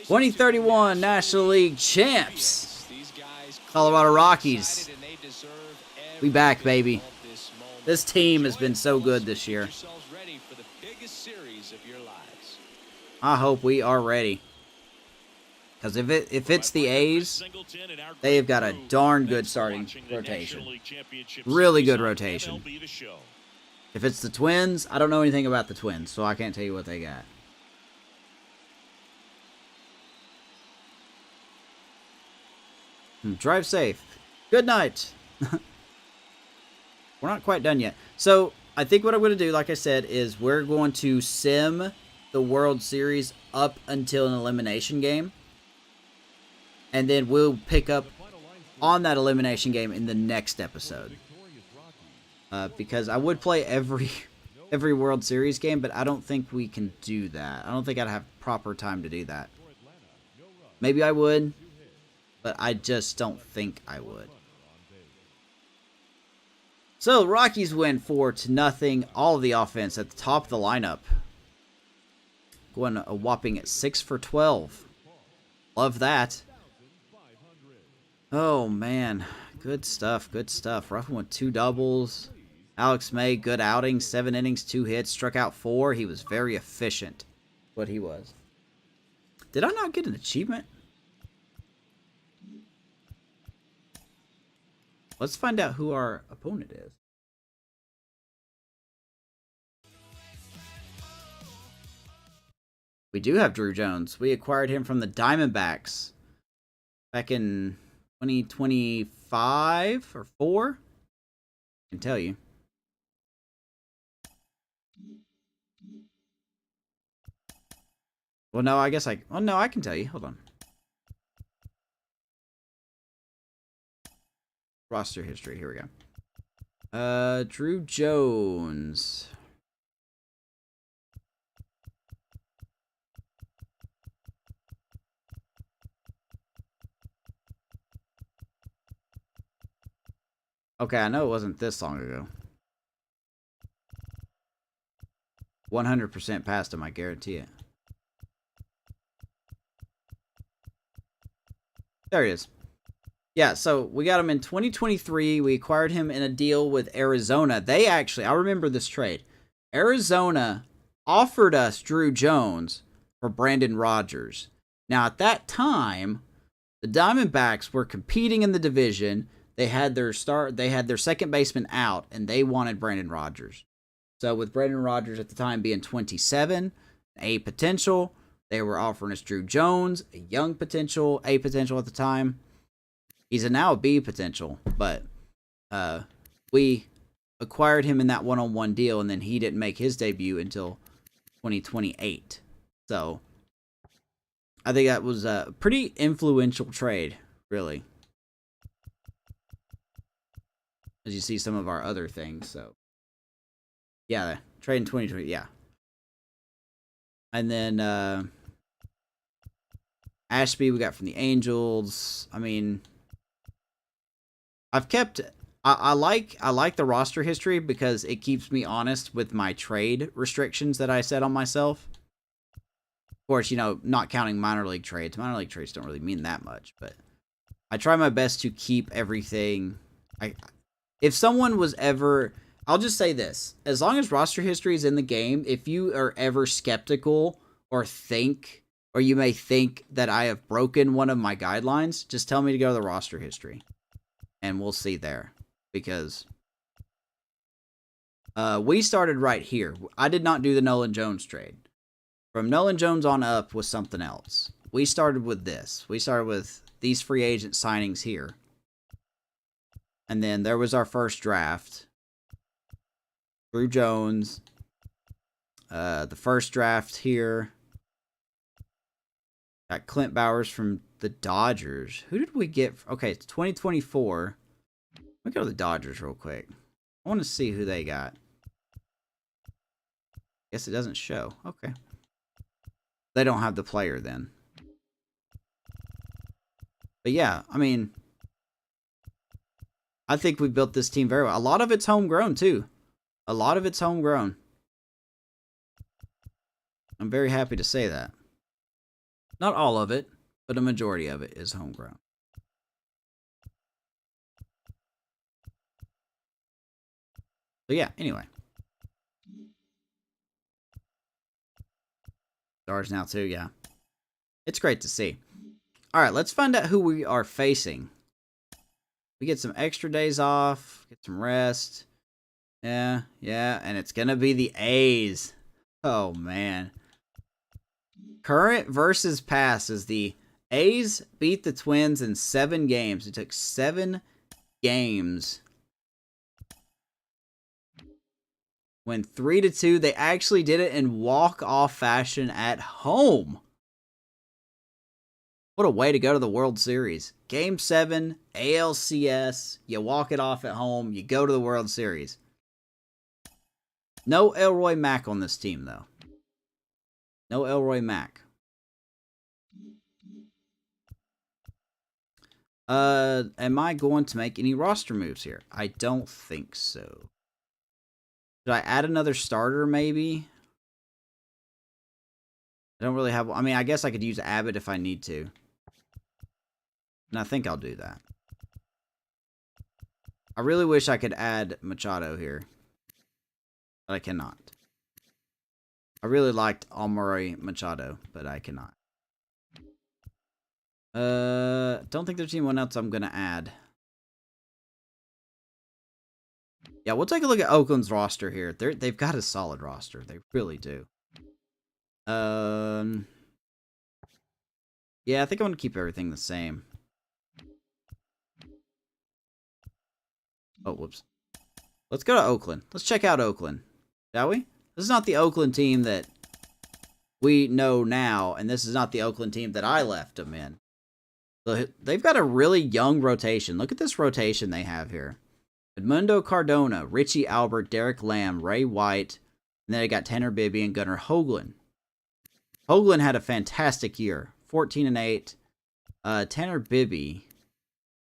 2031 National League champs. Colorado Rockies. We back, baby. This team has been so good this year. I hope we are ready. Because if it's the A's, they have got a darn good starting rotation. Really good rotation. If it's the Twins, I don't know anything about the Twins, so I can't tell you what they got. Drive safe. Good night. We're not quite done yet. So, I think what I'm going to do, like I said, is we're going to sim the World Series up until an elimination game. And then we'll pick up on that elimination game in the next episode. Because I would play every World Series game, but I don't think we can do that. I don't think I'd have proper time to do that. Maybe I would, but I just don't think I would. So, Rockies win 4-0. All of the offense at the top of the lineup. Going a whopping at 6 for 12. Love that. Oh, man. Good stuff. Good stuff. Ruffin with 2 doubles. Alex May, good outing. 7 innings, 2 hits. Struck out 4. He was very efficient. What he was. Did I not get an achievement? Let's find out who our opponent is. We do have Drew Jones. We acquired him from the Diamondbacks back in 2025 or 4. I can tell you. Well, no, I guess oh, no, I can tell you. Hold on. Roster history. Here we go. Drew Jones. Okay, I know it wasn't this long ago. 100% past him, I guarantee it. There he is. Yeah, so we got him in 2023. We acquired him in a deal with Arizona. They actually, I remember this trade. Arizona offered us Drew Jones for Brandon Rogers. Now, at that time, the Diamondbacks were competing in the division. They had their second baseman out, and they wanted Brandon Rogers. So with Brandon Rogers at the time being 27, A potential, they were offering us Drew Jones, a young potential, A potential at the time. He's now a B potential, but we acquired him in that one-on-one deal, and then he didn't make his debut until 2028. So I think that was a pretty influential trade, really. As you see some of our other things, so yeah, trade in 2020, yeah. And then Ashby we got from the Angels. I mean, I've kept I like the roster history because it keeps me honest with my trade restrictions that I set on myself. Of course, you know, not counting minor league trades. Minor league trades don't really mean that much, but I try my best to keep everything. If someone was ever, I'll just say this. As long as roster history is in the game, if you are ever skeptical or you may think that I have broken one of my guidelines, just tell me to go to the roster history. And we'll see there. Because we started right here. I did not do the Nolan Jones trade. From Nolan Jones on up was something else. We started with this. We started with these free agent signings here. And then there was our first draft. Drew Jones. The first draft here. Got Clint Bowers from the Dodgers. Who did we get? Okay, it's 2024. Let me go to the Dodgers real quick. I want to see who they got. Guess it doesn't show. Okay. They don't have the player then. But yeah, I mean, I think we built this team very well. A lot of it's homegrown, too. A lot of it's homegrown. I'm very happy to say that. Not all of it, but a majority of it is homegrown. So yeah, anyway. Stars now, too, yeah. It's great to see. All right, let's find out who we are facing. We get some extra days off, get some rest. Yeah, and it's going to be the A's. Oh, man. Current versus past is the A's beat the Twins in 7 games. It took 7 games. Went 3-2. They actually did it in walk-off fashion at home. What a way to go to the World Series. Game 7, ALCS. You walk it off at home. You go to the World Series. No Elroy Mack on this team, though. No Elroy Mack. Am I going to make any roster moves here? I don't think so. Should I add another starter, maybe? I don't really have... I mean, I guess I could use Abbott if I need to. And I think I'll do that. I really wish I could add Machado here. But I cannot. I really liked Almori Machado, but I cannot. Don't think there's anyone else I'm going to add. Yeah, we'll take a look at Oakland's roster here. They've got a solid roster. They really do. Yeah, I think I want to keep everything the same. Oh, whoops. Let's go to Oakland. Let's check out Oakland, shall we? This is not the Oakland team that we know now, and this is not the Oakland team that I left them in. They've got a really young rotation. Look at this rotation they have here. Edmundo Cardona, Richie Albert, Derek Lamb, Ray White, and then they got Tanner Bibby and Gunnar Hoagland. Hoagland had a fantastic year, 14-8. Tanner Bibby,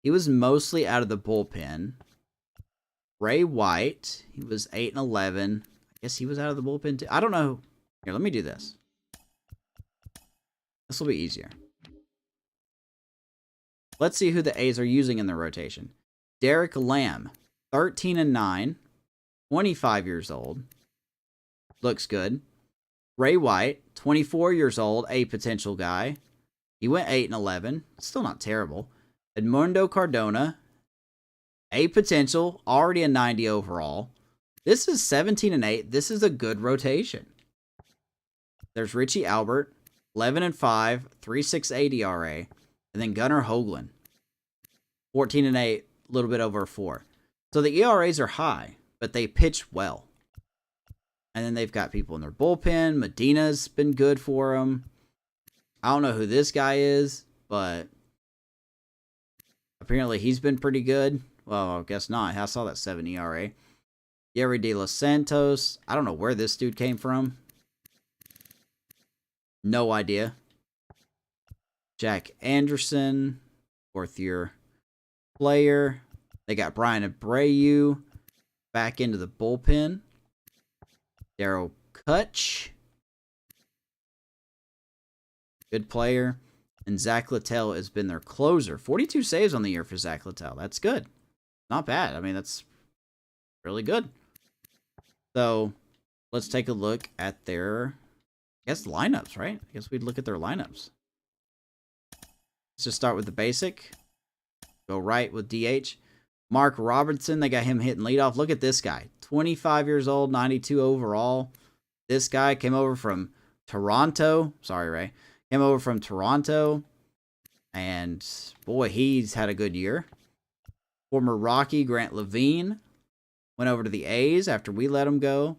he was mostly out of the bullpen. Ray White, he was 8-11. I guess he was out of the bullpen too. I don't know. Here, let me do this. This will be easier. Let's see who the A's are using in their rotation. Derek Lamb, 13-9, 25 years old. Looks good. Ray White, 24 years old, a potential guy. He went 8-11. Still not terrible. Edmundo Cardona, a potential, already a 90 overall. This is 17-8. This is a good rotation. There's Richie Albert, 11-5, 3.68 ERA. And then Gunnar Hoagland, 14-8, a little bit over 4. So the ERAs are high, but they pitch well. And then they've got people in their bullpen. Medina's been good for them. I don't know who this guy is, but apparently he's been pretty good. Well, I guess not. I saw that 7 ERA. Jerry De Los Santos. I don't know where this dude came from. No idea. Jack Anderson, 4th-year player. They got Brian Abreu back into the bullpen. Darryl Kutch, good player. And Zach Littell has been their closer. 42 saves on the year for Zach Littell. That's good. Not bad. I mean, that's really good. So, let's take a look at their, I guess, lineups, right? I guess we'd look at their lineups. Let's just start with the basic. Go right with DH. Mark Robertson, they got him hitting leadoff. Look at this guy. 25 years old, 92 overall. This guy came over from Toronto. Sorry, Ray. Came over from Toronto. And, boy, he's had a good year. Former Rocky Grant Levine went over to the A's after we let him go.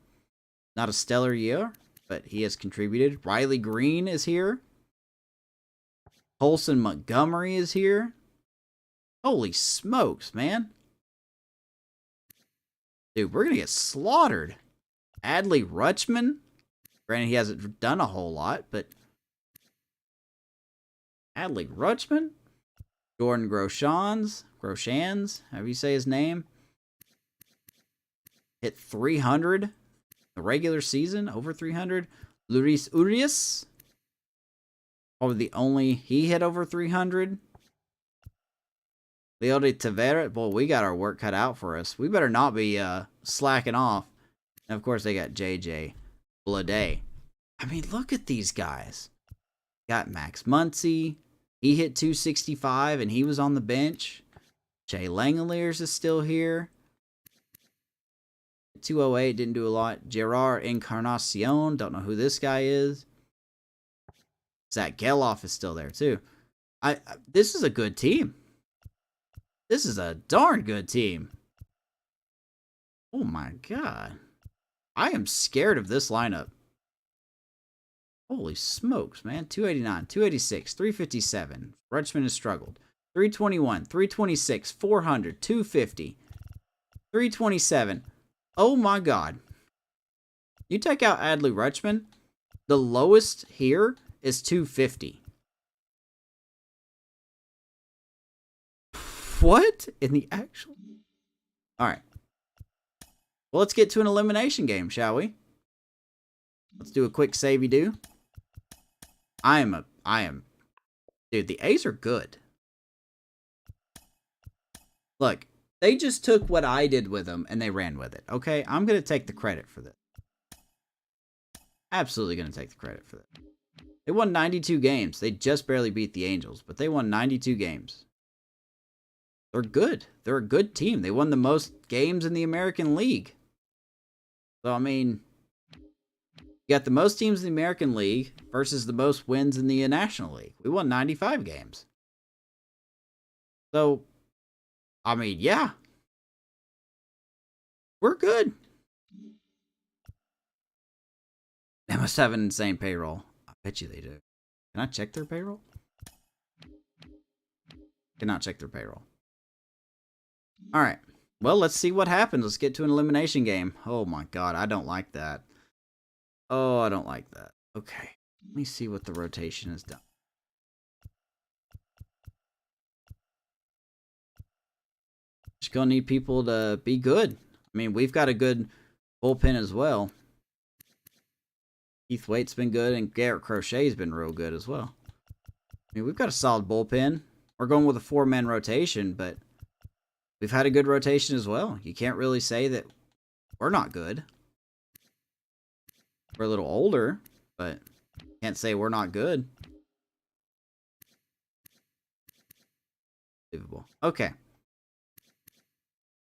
Not a stellar year, but he has contributed. Riley Green is here. Colson Montgomery is here. Holy smokes, man. Dude, we're going to get slaughtered. Adley Rutschman. Granted, he hasn't done a whole lot, but Adley Rutschman. Jordan Groshans, however you say his name. Hit 300 the regular season, over 300. Luis Urias. Probably the only he hit over 300. Leody Tavera, boy, we got our work cut out for us. We better not be slacking off. And of course, they got JJ Bleday. I mean, look at these guys. Got Max Muncy. He hit 265 and he was on the bench. Jay Langoliers is still here. 208, didn't do a lot. Gerard Encarnacion, don't know who this guy is. Zach Geloff is still there too. This is a good team. This is a darn good team. Oh my god. I am scared of this lineup. Holy smokes, man. 289, 286, 357. Rutschman has struggled. 321, 326, 400, 250, 327. Oh my god. You take out Adley Rutschman, the lowest here is 250. What? In the actual... Alright. Well, let's get to an elimination game, shall we? Let's do a quick savey-do. I am. Dude, the A's are good. Look, they just took what I did with them and they ran with it. Okay, I'm gonna take the credit for this. Absolutely gonna take the credit for that. They won 92 games. They just barely beat the Angels, but they won 92 games. They're good. They're a good team. They won the most games in the American League. So, I mean, you got the most teams in the American League versus the most wins in the National League. We won 95 games. So, I mean, yeah. We're good. They must have an insane payroll. I bet you they do. Can I check their payroll? Cannot check their payroll. All right. Well, let's see what happens. Let's get to an elimination game. Oh my god, I don't like that. Oh, I don't like that. Okay. Let me see what the rotation has done. Just gonna need people to be good. I mean, we've got a good bullpen as well. Keith Waite's been good, and Garrett Crochet's been real good as well. I mean, we've got a solid bullpen. We're going with a 4-man rotation, but we've had a good rotation as well. You can't really say that we're not good. We're a little older, but can't say we're not good. Unbelievable. Okay.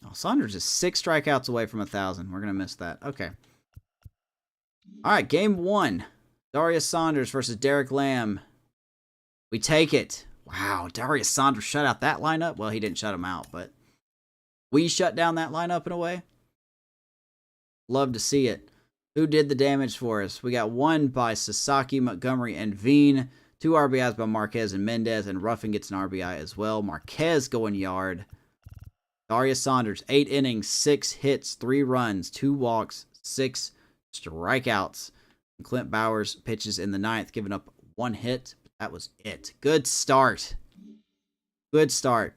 Oh, Saunders is 6 strikeouts away from 1,000. We're going to miss that. Okay. All right, game 1. Darius Saunders versus Derek Lamb. We take it. Wow, Darius Saunders shut out that lineup. Well, he didn't shut him out, but we shut down that lineup in a way. Love to see it. Who did the damage for us? We got 1 by Sasaki, Montgomery, and Veen. 2 RBIs by Marquez and Mendez, and Ruffin gets an RBI as well. Marquez going yard. Darius Saunders, 8 innings, 6 hits, 3 runs, 2 walks, 6 strikeouts. And Clint Bowers pitches in the 9th, giving up 1 hit. That was it. Good start. Good start.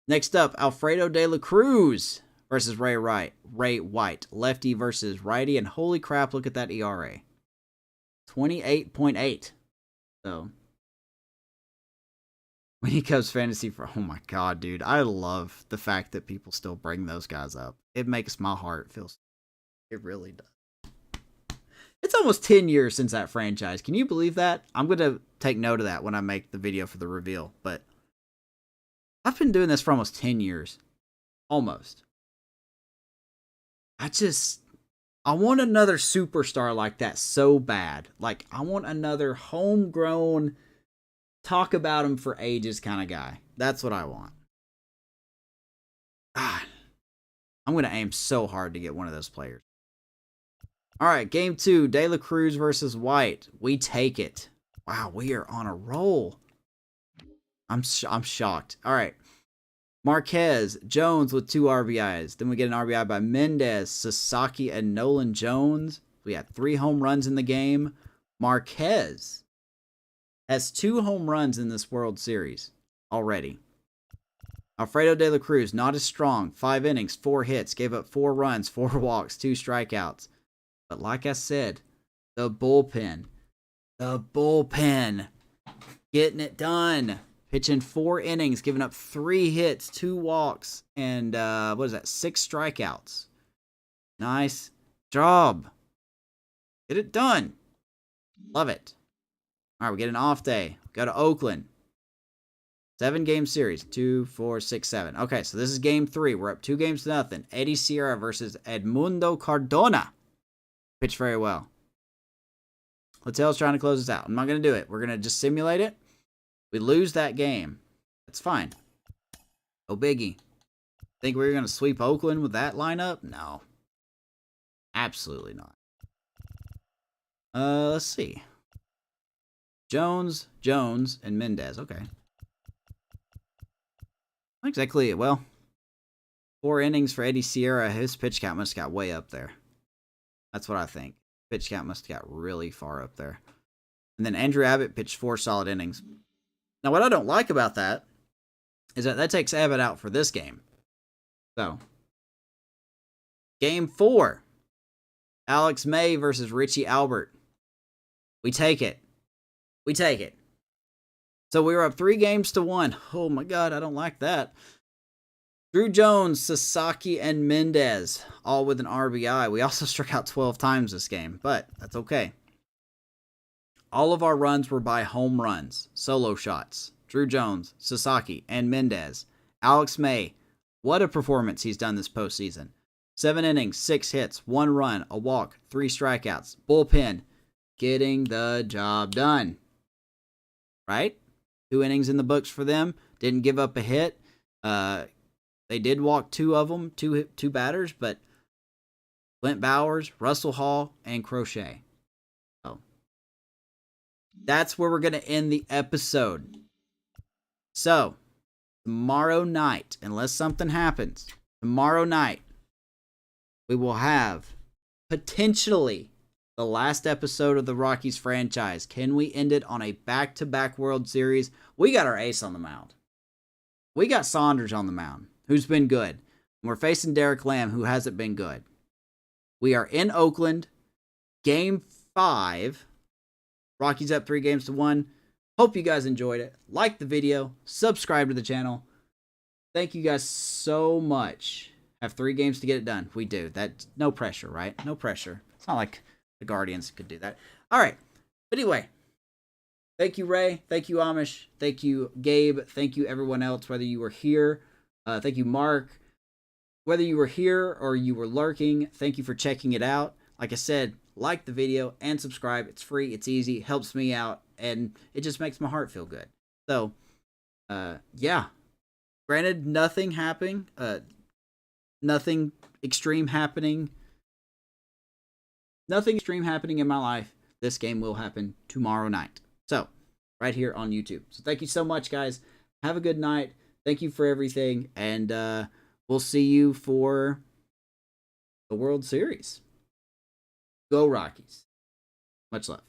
Next up, Alfredo De La Cruz versus Ray White. Lefty versus righty, and holy crap, look at that ERA. 28.8. So, when he comes fantasy for, oh my god, dude, I love the fact that people still bring those guys up. It makes my heart feel, it really does. It's almost 10 years since that franchise. Can you believe that? I'm going to take note of that when I make the video for the reveal. But I've been doing this for almost 10 years. Almost. I want another superstar like that so bad. Like, I want another homegrown, talk about him for ages kind of guy. That's what I want. I'm going to aim so hard to get one of those players. All right, game 2, De La Cruz versus White. We take it. Wow, we are on a roll. I'm shocked. All right. Marquez, Jones with 2 RBIs. Then we get an RBI by Mendez, Sasaki, and Nolan Jones. We had 3 home runs in the game. Marquez has 2 home runs in this World Series already. Alfredo De La Cruz, not as strong. 5 innings, 4 hits, gave up 4 runs, 4 walks, 2 strikeouts. But like I said, the bullpen, getting it done. Pitching 4 innings, giving up 3 hits, 2 walks, and 6 strikeouts. Nice job. Get it done. Love it. All right, we get an off day. Go to Oakland. 7-game series. 2, 4, 6, 7. Okay, so this is game 3. We're up 2-0. Eddie Sierra versus Edmundo Cardona. Pitched very well. Littell's trying to close us out. I'm not going to do it. We're going to just simulate it. We lose that game. That's fine. No biggie. Think we were going to sweep Oakland with that lineup? No. Absolutely not. Let's see. Jones, and Mendez. Okay. Not exactly. Well, 4 innings for Eddie Sierra. His pitch count must have got way up there. That's what I think. Pitch count must have got really far up there. And then Andrew Abbott pitched 4 solid innings. Now, what I don't like about that is that takes Abbott out for this game. So, game 4. Alex May versus Richie Albert. We take it. We take it. So we were up 3-1. Oh my God, I don't like that. Drew Jones, Sasaki, and Mendez, all with an RBI. We also struck out 12 times this game, but that's okay. All of our runs were by home runs, solo shots. Drew Jones, Sasaki, and Mendez. Alex May, what a performance he's done this postseason. 7 innings, 6 hits, 1 run, a walk, 3 strikeouts. Bullpen, getting the job done. Right? 2 innings in the books for them. Didn't give up a hit. They did walk 2 of them, two batters, but Clint Bowers, Russell Hall, and Crochet. So that's where we're going to end the episode. So tomorrow night, unless something happens, tomorrow night, we will have potentially the last episode of the Rockies franchise. Can we end it on a back-to-back World Series? We got our ace on the mound. We got Saunders on the mound, who's been good. And we're facing Derek Lamb, who hasn't been good. We are in Oakland, Game 5. Rockies up 3-1. Hope you guys enjoyed it. Like the video. Subscribe to the channel. Thank you guys so much. Have 3 games to get it done. We do. That's no pressure, right? No pressure. It's not like the Guardians could do that. All right. But anyway, thank you, Ray. Thank you, Amish. Thank you, Gabe. Thank you, everyone else, whether you were here. Thank you, Mark. Whether you were here or you were lurking, thank you for checking it out. Like I said, like the video and subscribe. It's free. It's easy. It helps me out. And it just makes my heart feel good. So, yeah. Granted, nothing happening. Nothing extreme happening. Nothing extreme happening in my life. This game will happen tomorrow night. So, right here on YouTube. So, thank you so much, guys. Have a good night. Thank you for everything. And we'll see you for the World Series. Go Rockies. Much love.